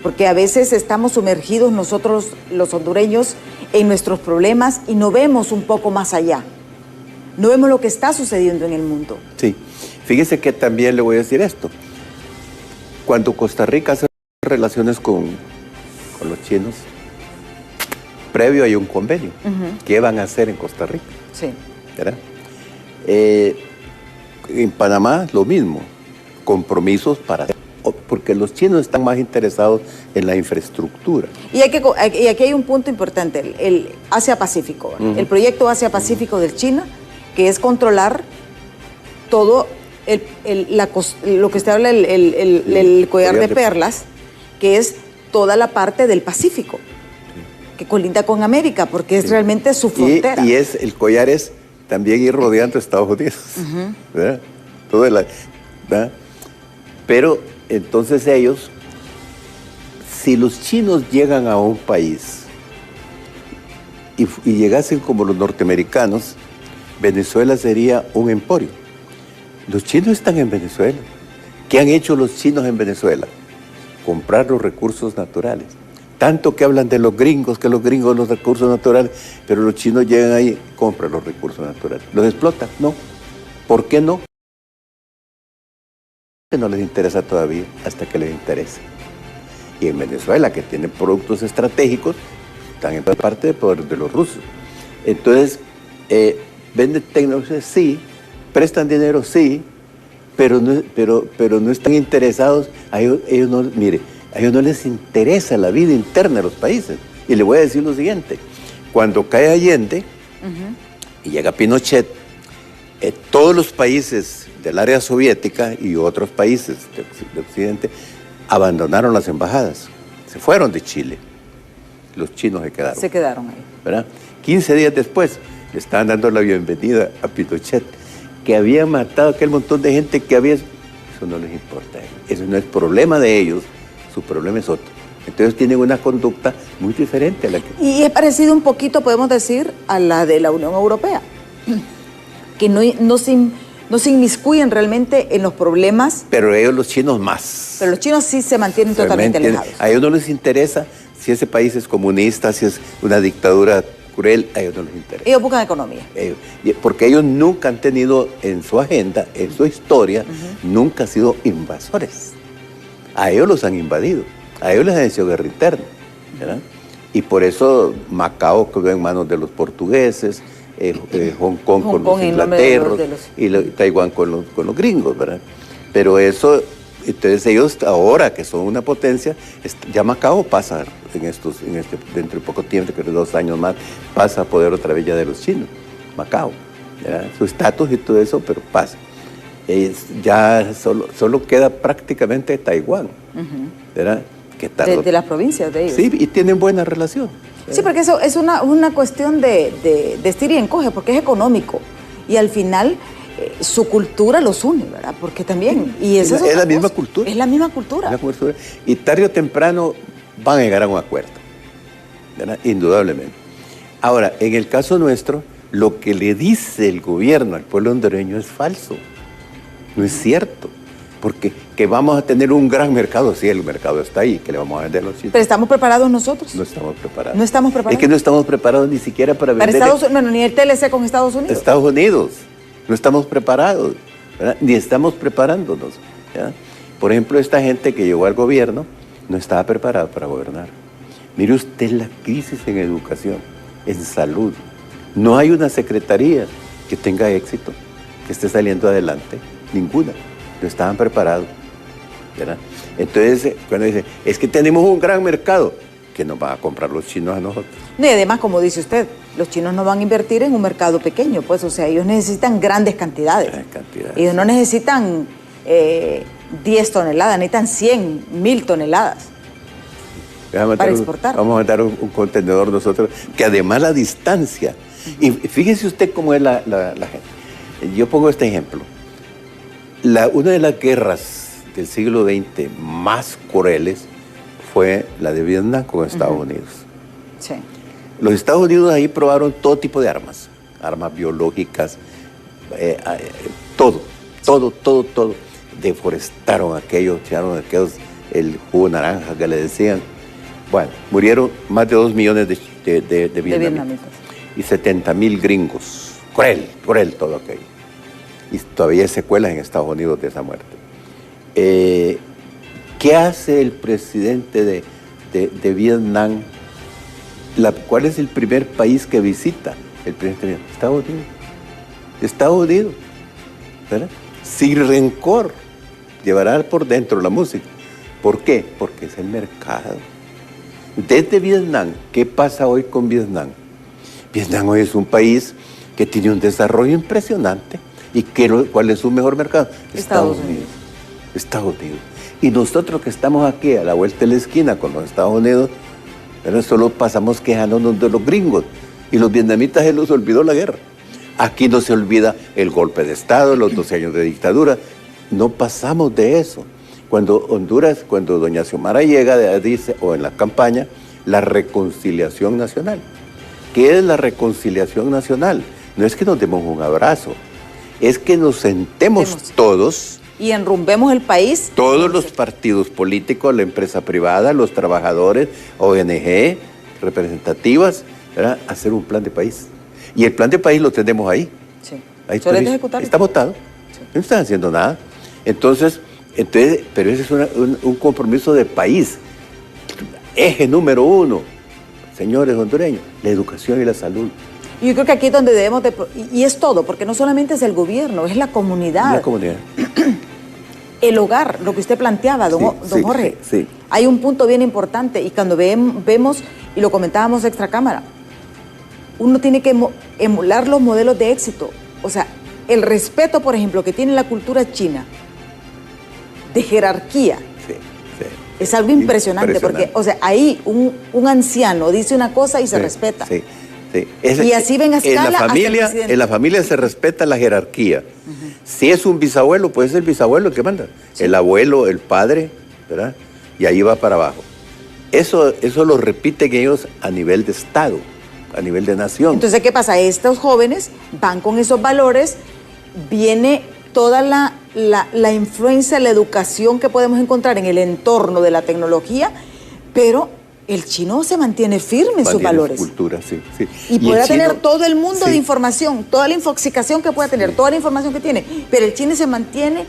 Porque a veces estamos sumergidos nosotros, los hondureños, en nuestros problemas y no vemos un poco más allá. No vemos lo que está sucediendo en el mundo. Sí, fíjese que también le voy a decir esto. Cuando Costa Rica hace relaciones con los chinos, previo hay un convenio. ¿Qué van a hacer en Costa Rica? Sí. ¿Verdad? En Panamá lo mismo, compromisos para... Porque los chinos están más interesados en la infraestructura. Y aquí hay un punto importante, el Asia-Pacífico, el proyecto Asia-Pacífico del China, que es controlar todo lo que usted habla, el collar de perlas, que es toda la parte del Pacífico, que colinda con América, porque es realmente su frontera. Y el collar es también ir rodeando a Estados Unidos, ¿verdad? ¿verdad? Pero entonces ellos, si los chinos llegan a un país y llegasen como los norteamericanos, Venezuela sería un emporio. Los chinos están en Venezuela. ¿Qué han hecho los chinos en Venezuela? Comprar los recursos naturales. Tanto que hablan de los gringos los recursos naturales, pero los chinos llegan ahí, compran los recursos naturales. ¿Los explotan? No. ¿Por qué no? Que no les interesa todavía, hasta que les interese. Y en Venezuela, que tiene productos estratégicos, están en parte de poder de los rusos. Entonces, venden tecnología, sí, prestan dinero, sí, pero no están interesados. A ellos no les interesa la vida interna de los países. Y le voy a decir lo siguiente: cuando cae Allende y llega Pinochet, todos los países del área soviética y otros países de Occidente abandonaron las embajadas, se fueron de Chile. Los chinos se quedaron ahí, ¿verdad? 15 días después le estaban dando la bienvenida a Pinochet, que había matado a aquel montón de gente que había... Eso no les importa a ellos. Eso no es problema de ellos, su problema es otro. Entonces tienen una conducta muy diferente a la que... Y es parecido un poquito, podemos decir, a la de la Unión Europea, que no se inmiscuyen realmente en los problemas. Pero ellos, los chinos, más. Pero los chinos sí se mantienen totalmente alejados. A ellos no les interesa si ese país es comunista, si es una dictadura cruel, a ellos no les interesa. Ellos buscan economía. Porque ellos nunca han tenido en su agenda, en su historia, nunca han sido invasores. A ellos los han invadido, a ellos les han hecho guerra interna, ¿verdad? Y por eso Macao quedó en manos de los portugueses, Hong Kong con los inglaterros y Taiwán con los gringos, ¿verdad? Pero eso Entonces ellos ahora que son una potencia, ya Macao pasa dentro de poco tiempo, que 2 años más, pasa a poder otra vez ya de los chinos, Macao, ¿verdad? Su estatus y todo eso, pero pasa. Ya solo queda prácticamente Taiwán, ¿verdad? Que de las provincias de ellos. Sí, y tienen buena relación. Sí, porque eso es una cuestión de estir y encoge, porque es económico. Y al final su cultura los une, ¿verdad? Porque también... Y eso es la misma cultura. Es la misma cultura. Y tarde o temprano van a llegar a un acuerdo, ¿verdad? Indudablemente. Ahora, en el caso nuestro, lo que le dice el gobierno al pueblo hondureño es falso. No es cierto. Porque que vamos a tener un gran mercado, sí, el mercado está ahí, que le vamos a vender a los chinos. ¿Pero estamos preparados nosotros? No estamos preparados. ¿No estamos preparados? Es que no estamos preparados ni siquiera para vender. Bueno, ni el TLC con Estados Unidos. Estados Unidos. No estamos preparados, ¿verdad? Ni estamos preparándonos, ¿ya? Por ejemplo, esta gente que llegó al gobierno no estaba preparada para gobernar. Mire usted la crisis en educación, en salud. No hay una secretaría que tenga éxito, que esté saliendo adelante. Ninguna. No estaban preparados, ¿verdad? Entonces, cuando dice, es que tenemos un gran mercado, que nos van a comprar los chinos a nosotros. Y además, como dice usted, los chinos no van a invertir en un mercado pequeño, pues, o sea, ellos necesitan grandes cantidades. Ellos no necesitan 10 toneladas, necesitan 100, 1000 toneladas para exportar. Vamos a mandar un contenedor nosotros, que además la distancia, y fíjese usted cómo es la gente. Yo pongo este ejemplo. Una de las guerras del siglo XX más crueles fue la de Vietnam con Estados Unidos. Sí. Los Estados Unidos ahí probaron todo tipo de armas biológicas, todo. Deforestaron aquellos, tiraron el jugo naranja que le decían. Bueno, murieron más de 2 millones de vietnamitas. Y 70,000 gringos. Cruel todo aquello. Y todavía hay secuelas en Estados Unidos de esa muerte. ¿Qué hace el presidente de Vietnam? ¿Cuál es el primer país que visita el presidente de Vietnam? Estados Unidos. Estados Unidos, ¿verdad? Sin rencor, llevará por dentro la música. ¿Por qué? Porque es el mercado. Desde Vietnam, ¿qué pasa hoy con Vietnam? Vietnam hoy es un país que tiene un desarrollo impresionante. ¿Y cuál es su mejor mercado? Estados Unidos. Estados Unidos. Y nosotros que estamos aquí a la vuelta de la esquina con los Estados Unidos, pero solo pasamos quejándonos de los gringos. Y los vietnamitas se los olvidó la guerra. Aquí no se olvida el golpe de Estado, los 12 años de dictadura. No pasamos de eso. Cuando doña Xiomara llega, dice, o en la campaña, la reconciliación nacional. ¿Qué es la reconciliación nacional? No es que nos demos un abrazo, es que nos sentemos todos. Y enrumbemos el país. Todos los partidos políticos, la empresa privada, los trabajadores, ONG, representativas, ¿verdad? Hacer un plan de país. Y el plan de país lo tenemos ahí. Sí. Ahí está votado. Sí. No están haciendo nada. Entonces, pero ese es un compromiso de país. Eje número 1, señores hondureños, la educación y la salud. Yo creo que aquí es donde debemos y es todo, porque no solamente es el gobierno, es la comunidad. La comunidad. El hogar, lo que usted planteaba, don Jorge. Sí. Hay un punto bien importante y cuando vemos, y lo comentábamos extra cámara, uno tiene que emular los modelos de éxito. O sea, el respeto, por ejemplo, que tiene la cultura china, de jerarquía. Es algo impresionante, porque, o sea, ahí un anciano dice una cosa y se respeta. Sí. Y así ven a escala en la familia se respeta la jerarquía. Si es un bisabuelo, pues es el bisabuelo el que manda. Sí. El abuelo, el padre, ¿verdad? Y ahí va para abajo. Eso lo repiten ellos a nivel de Estado, a nivel de nación. Entonces, ¿qué pasa? Estos jóvenes van con esos valores, viene toda la influencia, la educación que podemos encontrar en el entorno de la tecnología, pero el chino se mantiene firme en sus valores. Su cultura, sí. Y puede tener todo el mundo de información, toda la infoxicación que pueda tener, toda la información que tiene, pero el chino se mantiene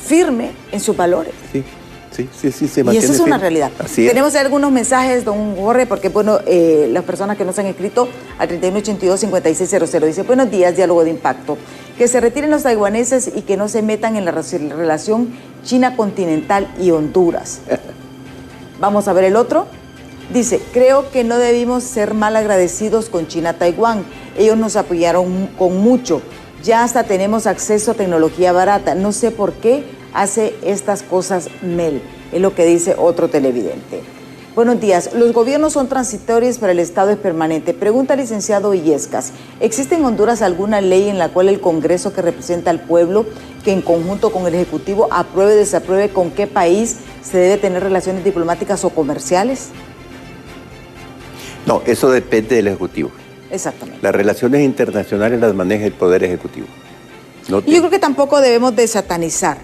firme en sus valores. Sí, se mantiene. Y eso es una realidad. Tenemos algunos mensajes, don Jorge, porque bueno, las personas que nos han escrito al 3182-5600, dice, buenos días, diálogo de impacto. Que se retiren los taiwaneses y que no se metan en la relación China continental y Honduras. Vamos a ver el otro. Dice, creo que no debimos ser mal agradecidos con China-Taiwán. Ellos nos apoyaron con mucho. Ya hasta tenemos acceso a tecnología barata. No sé por qué hace estas cosas Mel. Es lo que dice otro televidente. Buenos días. Los gobiernos son transitorios, pero el Estado es permanente. Pregunta al licenciado Illescas. ¿Existe en Honduras alguna ley en la cual el Congreso que representa al pueblo, que en conjunto con el Ejecutivo apruebe o desapruebe con qué país se debe tener relaciones diplomáticas o comerciales? No, eso depende del Ejecutivo. Exactamente. Las relaciones internacionales las maneja el Poder Ejecutivo. Yo creo que tampoco debemos de satanizar.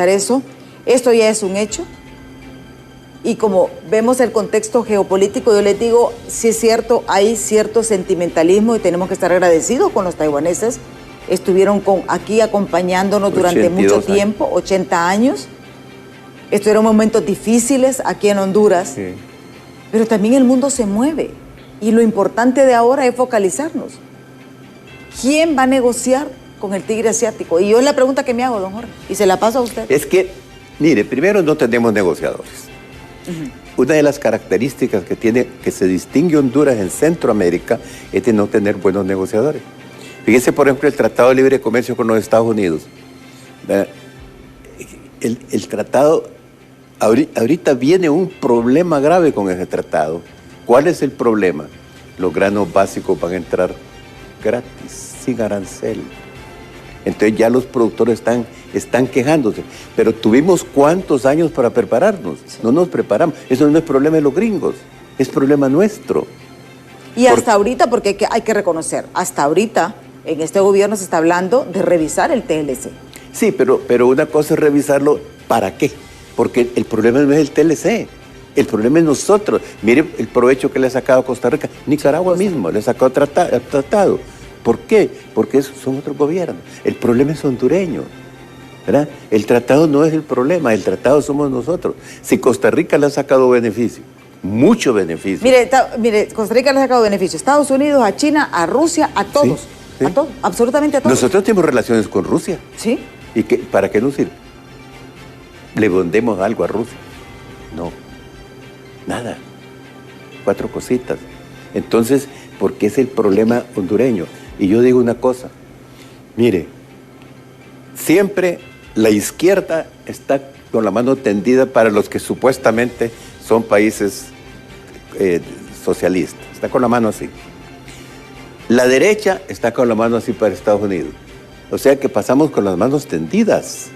Eso. Esto ya es un hecho. Y como vemos el contexto geopolítico, yo les digo, sí es cierto, hay cierto sentimentalismo y tenemos que estar agradecidos con los taiwaneses. Estuvieron aquí acompañándonos durante mucho tiempo, 80 años. Estuvieron momentos difíciles aquí en Honduras. Sí. Pero también el mundo se mueve. Y lo importante de ahora es focalizarnos. ¿Quién va a negociar con el tigre asiático? Y yo es la pregunta que me hago, don Jorge, y se la paso a usted. Es que, mire, primero no tenemos negociadores. Una de las características que se distingue Honduras en Centroamérica es de no tener buenos negociadores. Fíjese, por ejemplo, el Tratado de Libre Comercio con los Estados Unidos. El tratado, ahorita viene un problema grave con ese tratado. ¿Cuál es el problema? Los granos básicos van a entrar gratis, sin arancel. Entonces ya los productores están quejándose. Pero tuvimos ¿cuántos años para prepararnos? Sí. No nos preparamos. Eso no es problema de los gringos, es problema nuestro. Y hasta ahorita, porque hay que reconocer, hasta ahorita en este gobierno se está hablando de revisar el TLC. Sí, pero una cosa es revisarlo, ¿para qué? Porque el problema no es el TLC, el problema es nosotros. Mire el provecho que le ha sacado Costa Rica, Nicaragua mismo, le ha sacado tratado. ¿Por qué? Porque son otros gobiernos. El problema es hondureño, ¿verdad? El tratado no es el problema, el tratado somos nosotros. Si Costa Rica le ha sacado beneficio, mucho beneficio. Mire, Costa Rica le ha sacado beneficio. Estados Unidos, a China, a Rusia, a todos. Sí. A todos, absolutamente a todos. Nosotros tenemos relaciones con Rusia. Sí. ¿Y para qué nos sirve? ¿Le vendemos algo a Rusia? No, nada. 4 cositas. Entonces, ¿por qué es el problema hondureño? Y yo digo una cosa, mire, siempre la izquierda está con la mano tendida para los que supuestamente son países socialistas, está con la mano así. La derecha está con la mano así para Estados Unidos. O sea que pasamos con las manos tendidas.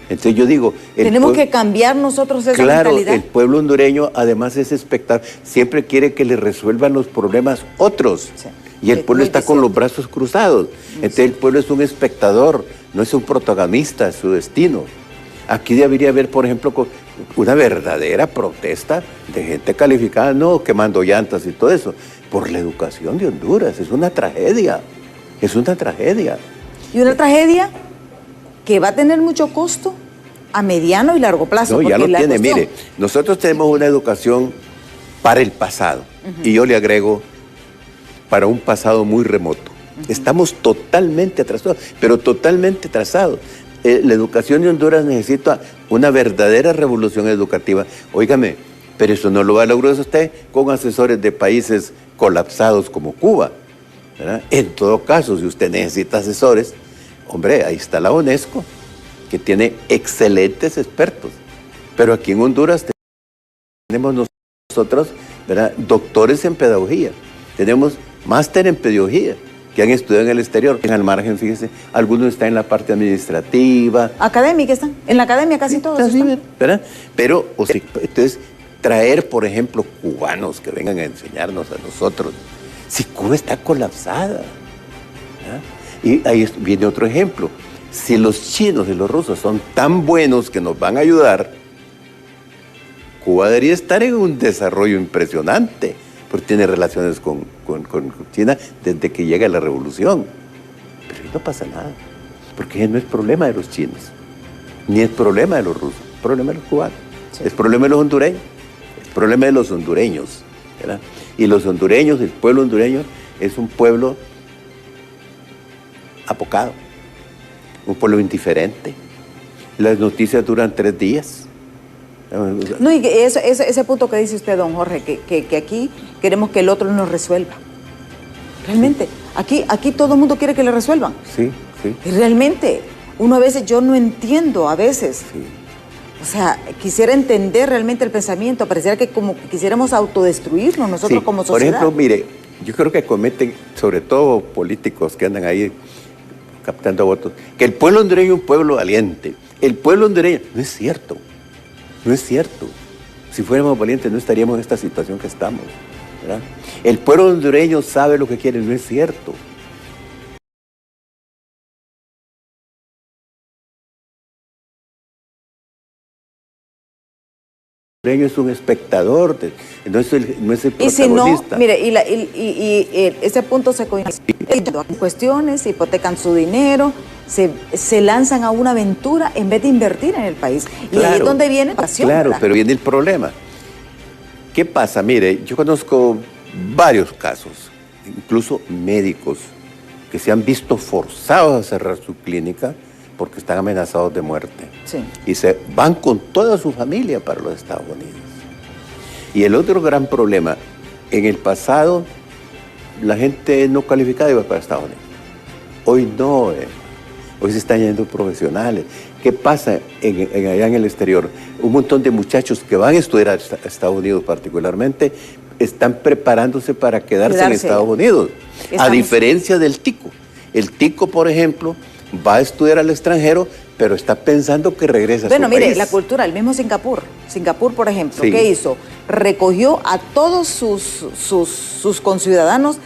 Entonces yo digo... Tenemos que cambiar nosotros esa mentalidad. Claro, el pueblo hondureño además es espectador, siempre quiere que le resuelvan los problemas otros. Sí. Y el pueblo está con los brazos cruzados. Entonces el pueblo es un espectador, no es un protagonista de su destino. Aquí debería haber, por ejemplo, una verdadera protesta de gente calificada, no quemando llantas y todo eso, por la educación de Honduras. Es una tragedia, es una tragedia. Y una tragedia que va a tener mucho costo a mediano y largo plazo. No, ya lo tiene, mire, nosotros tenemos una educación para el pasado, y yo le agrego para un pasado muy remoto. Estamos totalmente atrasados, pero totalmente atrasados. La educación de Honduras necesita una verdadera revolución educativa. Óigame, pero eso no lo va a lograr usted con asesores de países colapsados como Cuba, ¿verdad? En todo caso, si usted necesita asesores, hombre, ahí está la UNESCO, que tiene excelentes expertos. Pero aquí en Honduras tenemos nosotros, ¿verdad?, doctores en pedagogía. Tenemos máster en pedagogía, que han estudiado en el exterior. Al margen, fíjese, algunos están en la parte administrativa. Académica están, en la academia casi todos están. ¿Verdad? Pero, o sea, entonces, traer, por ejemplo, cubanos que vengan a enseñarnos a nosotros. Si Cuba está colapsada. ¿Verdad? Y ahí viene otro ejemplo. Si los chinos y los rusos son tan buenos que nos van a ayudar, Cuba debería estar en un desarrollo impresionante, porque tiene relaciones con China desde que llega la revolución. Pero ahí no pasa nada, porque no es problema de los chinos, ni es problema de los rusos, es problema de los cubanos, sí. Es problema de los hondureños, es problema de los hondureños, ¿verdad? Y los hondureños, el pueblo hondureño, es un pueblo apocado, un pueblo indiferente, Las noticias duran 3 días. No, y ese punto que dice usted, don Jorge, que aquí queremos que el otro nos resuelva. Realmente, aquí todo el mundo quiere que le resuelvan. Sí, sí. Y realmente, uno a veces, yo no entiendo a veces. Sí. O sea, quisiera entender realmente el pensamiento, pareciera que como que quisiéramos autodestruirnos nosotros como sociedad. Por ejemplo, mire, yo creo que cometen, sobre todo políticos que andan ahí captando votos, que el pueblo hondureño es un pueblo valiente. El pueblo hondureño, no es cierto, no es cierto. Si fuéramos valientes no estaríamos en esta situación que estamos, ¿verdad? El pueblo hondureño sabe lo que quiere, no es cierto. Es un espectador, no es el protagonista. Y si no, mire, ese punto se coincide. Cuestiones, hipotecan su dinero, se lanzan a una aventura en vez de invertir en el país. Y claro, ahí es donde viene la pasión. Claro, ¿verdad? pero viene el problema. ¿Qué pasa? Mire, yo conozco varios casos, incluso médicos, que se han visto forzados a cerrar su clínica porque están amenazados de muerte. Sí. Y se van con toda su familia para los Estados Unidos. Y el otro gran problema, en el pasado la gente no calificada iba para Estados Unidos. Hoy no, hoy se están yendo profesionales. ¿Qué pasa allá en el exterior? Un montón de muchachos que van a estudiar a Estados Unidos particularmente están preparándose para quedarse en Estados Unidos. A diferencia del tico. El tico, por ejemplo, va a estudiar al extranjero, pero está pensando que regresa a su país. Bueno, mire, la cultura, el mismo Singapur. Singapur, por ejemplo, sí. ¿Qué hizo? Recogió a todos sus conciudadanos,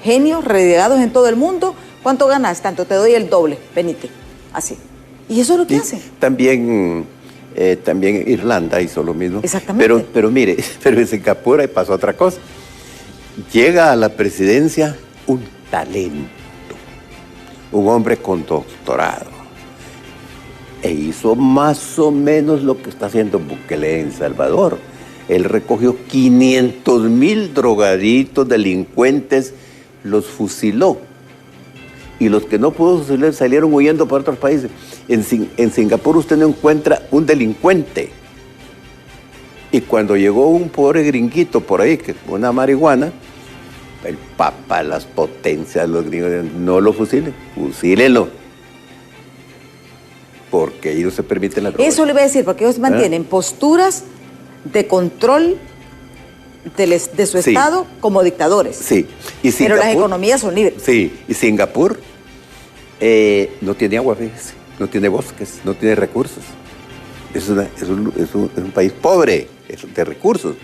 genios, relegados en todo el mundo. ¿Cuánto ganas? Tanto, te doy el doble, venite. Así. Y eso es lo que hacen. También Irlanda hizo lo mismo. Exactamente. Pero mire, pero en Singapur ahí pasó otra cosa. Llega a la presidencia un talento, un hombre con doctorado, e hizo más o menos lo que está haciendo Bukele en Salvador. Él recogió 500,000 drogaditos, delincuentes, los fusiló. Y los que no pudo fusilar salieron huyendo para otros países. En Singapur usted no encuentra un delincuente. Y cuando llegó un pobre gringuito por ahí, que una marihuana, el Papa, las potencias, los gringos, no lo fusilen, fusílenlo. Porque ellos se permiten la droga. Eso le iba a decir, porque ellos mantienen posturas de control de su Estado como dictadores. Sí. Pero las economías son libres. Sí, y Singapur no tiene agua, fíjese, no tiene bosques, no tiene recursos. Es un país pobre de recursos,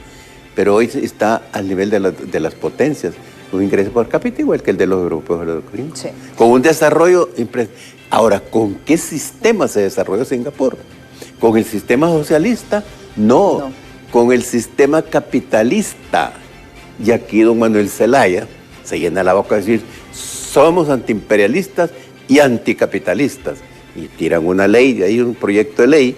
pero hoy está al nivel de las potencias. Un ingreso por cápita igual que el de los europeos, de los gringos. Sí. Con un desarrollo impresionante. Ahora, ¿con qué sistema se desarrolló Singapur? ¿Con el sistema socialista? No. Con el sistema capitalista. Y aquí don Manuel Zelaya se llena la boca de decir, somos antiimperialistas y anticapitalistas. Y tiran una ley, de ahí un proyecto de ley,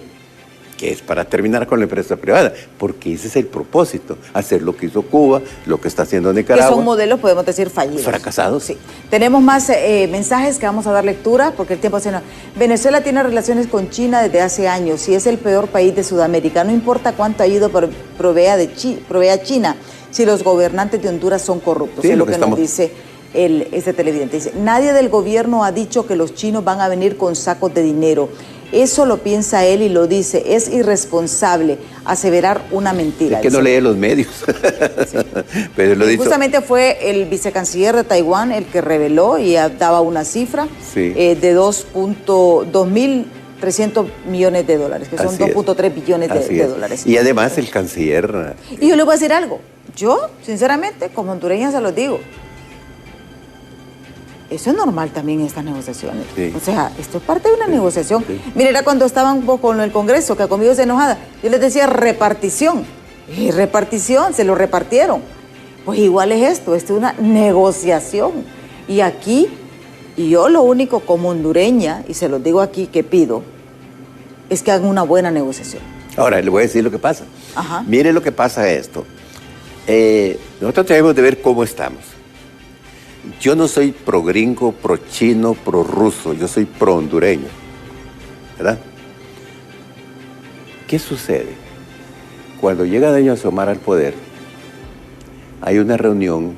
que es para terminar con la empresa privada, porque ese es el propósito, hacer lo que hizo Cuba, lo que está haciendo Nicaragua. Que son modelos, podemos decir, fallidos. Fracasados. Sí. Tenemos más mensajes que vamos a dar lectura, porque el tiempo se nos... Venezuela tiene relaciones con China desde hace años y es el peor país de Sudamérica. No importa cuánto ayuda provea a China, si los gobernantes de Honduras son corruptos. Sí, es lo que nos dice este televidente. Dice, nadie del gobierno ha dicho que los chinos van a venir con sacos de dinero. Eso lo piensa él y lo dice. Es irresponsable aseverar una mentira. Es que no lee los medios. Sí. Pero lo dicho. Justamente fue el vicecanciller de Taiwán el que reveló y daba una cifra de 2.300 millones de dólares, que son 2.3 billones de dólares. Y además el canciller... Y yo le voy a decir algo. Yo, sinceramente, como hondureña se los digo, eso es normal también en estas negociaciones. Sí. O sea, esto es parte de una negociación. Sí. Mire, era cuando estaban con el Congreso, que conmigo se enojada. Yo les decía repartición. Y repartición, se lo repartieron. Pues igual es esto es una negociación. Y aquí, yo lo único como hondureña, y se los digo aquí que pido, es que hagan una buena negociación. Ahora, le voy a decir lo que pasa. Ajá. Mire lo que pasa esto. Nosotros tenemos de ver cómo estamos. Yo no soy pro gringo, pro chino, pro ruso, yo soy pro hondureño, ¿verdad? ¿Qué sucede? Cuando llega doña Xiomara al poder, hay una reunión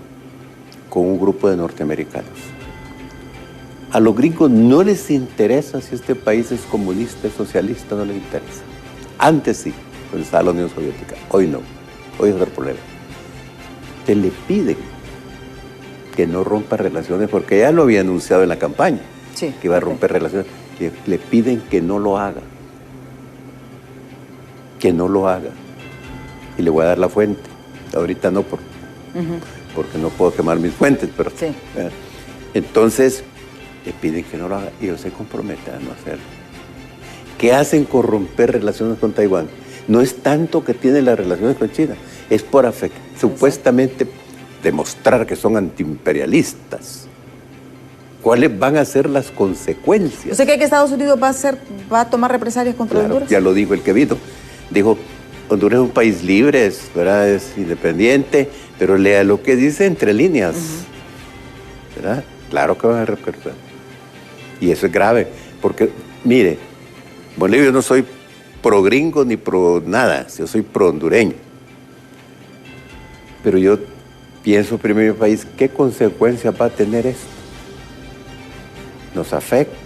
con un grupo de norteamericanos. A los gringos no les interesa si este país es comunista, es socialista, no les interesa. Antes sí, cuando estaba la Unión Soviética. Hoy no. Hoy es otro problema. Se le piden que no rompa relaciones, porque ya lo había anunciado en la campaña, que iba a romper relaciones. Le piden que no lo haga. Que no lo haga. Y le voy a dar la fuente. Ahorita no, porque no puedo quemar mis fuentes, pero... Entonces, le piden que no lo haga y ellos se comprometen a no hacerlo. ¿Qué hacen con romper relaciones con Taiwán? No es tanto que tienen las relaciones con China, es por supuestamente demostrar que son antiimperialistas. ¿Cuáles van a ser las consecuencias? ¿Usted cree que Estados Unidos va a tomar represalias contra Honduras? Ya lo dijo el que vino. Dijo, Honduras es un país libre, ¿verdad? Es independiente, pero lea lo que dice entre líneas. ¿Verdad? Claro que van a repercutir. Y eso es grave, porque, mire, Bolivia, yo no soy pro gringo ni pro nada, yo soy pro hondureño. Pero yo pienso primero en mi país, ¿qué consecuencias va a tener esto? Nos afecta.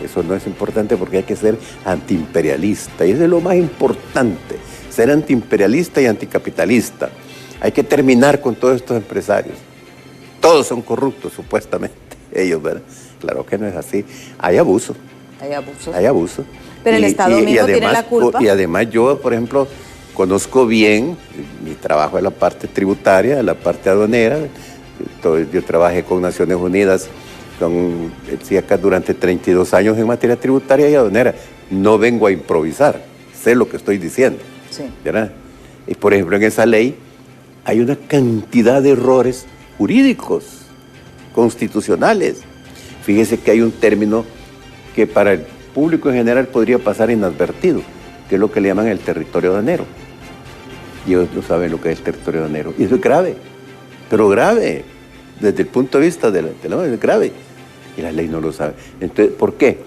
Eso no es importante porque hay que ser antiimperialista. Y eso es lo más importante, ser antiimperialista y anticapitalista. Hay que terminar con todos estos empresarios. Todos son corruptos, supuestamente, ellos, ¿verdad? Claro que no es así. Hay abuso. Hay abuso. Hay abuso. Pero el Estado mismo además, tiene la culpa. Y además yo, por ejemplo, conozco bien mi trabajo en la parte tributaria, en la parte aduanera. Yo trabajé con Naciones Unidas durante 32 años en materia tributaria y aduanera. No vengo a improvisar, sé lo que estoy diciendo. Sí. ¿Verdad? Y por ejemplo, en esa ley hay una cantidad de errores jurídicos, constitucionales. Fíjese que hay un término que para el público en general podría pasar inadvertido, que es lo que le llaman el territorio aduanero. Y ellos no saben lo que es el territorio aduanero. Y eso es grave, pero grave, desde el punto de vista de la es grave. Y la ley no lo sabe. Entonces, ¿por qué?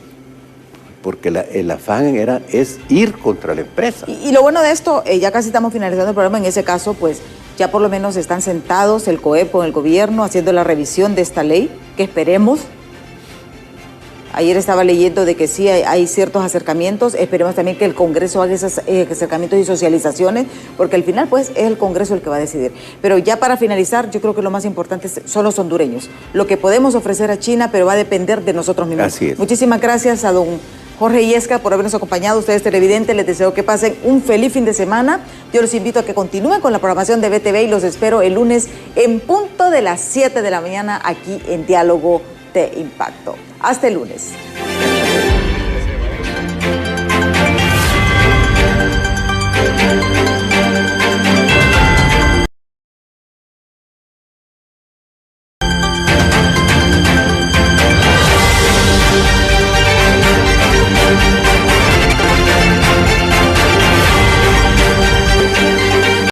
Porque el afán es ir contra la empresa. Y lo bueno de esto, ya casi estamos finalizando el programa, en ese caso, pues ya por lo menos están sentados el COEP con el gobierno haciendo la revisión de esta ley, que esperemos. Ayer estaba leyendo de que sí hay ciertos acercamientos, esperemos también que el Congreso haga esos acercamientos y socializaciones, porque al final pues es el Congreso el que va a decidir. Pero ya para finalizar, yo creo que lo más importante son los hondureños, lo que podemos ofrecer a China, pero va a depender de nosotros mismos. Así es. Muchísimas gracias a don Jorge Illescas por habernos acompañado. Ustedes televidentes, les deseo que pasen un feliz fin de semana. Yo los invito a que continúen con la programación de BTV y los espero el lunes en punto de las 7 de la mañana aquí en Diálogo de Impacto. Hasta el lunes.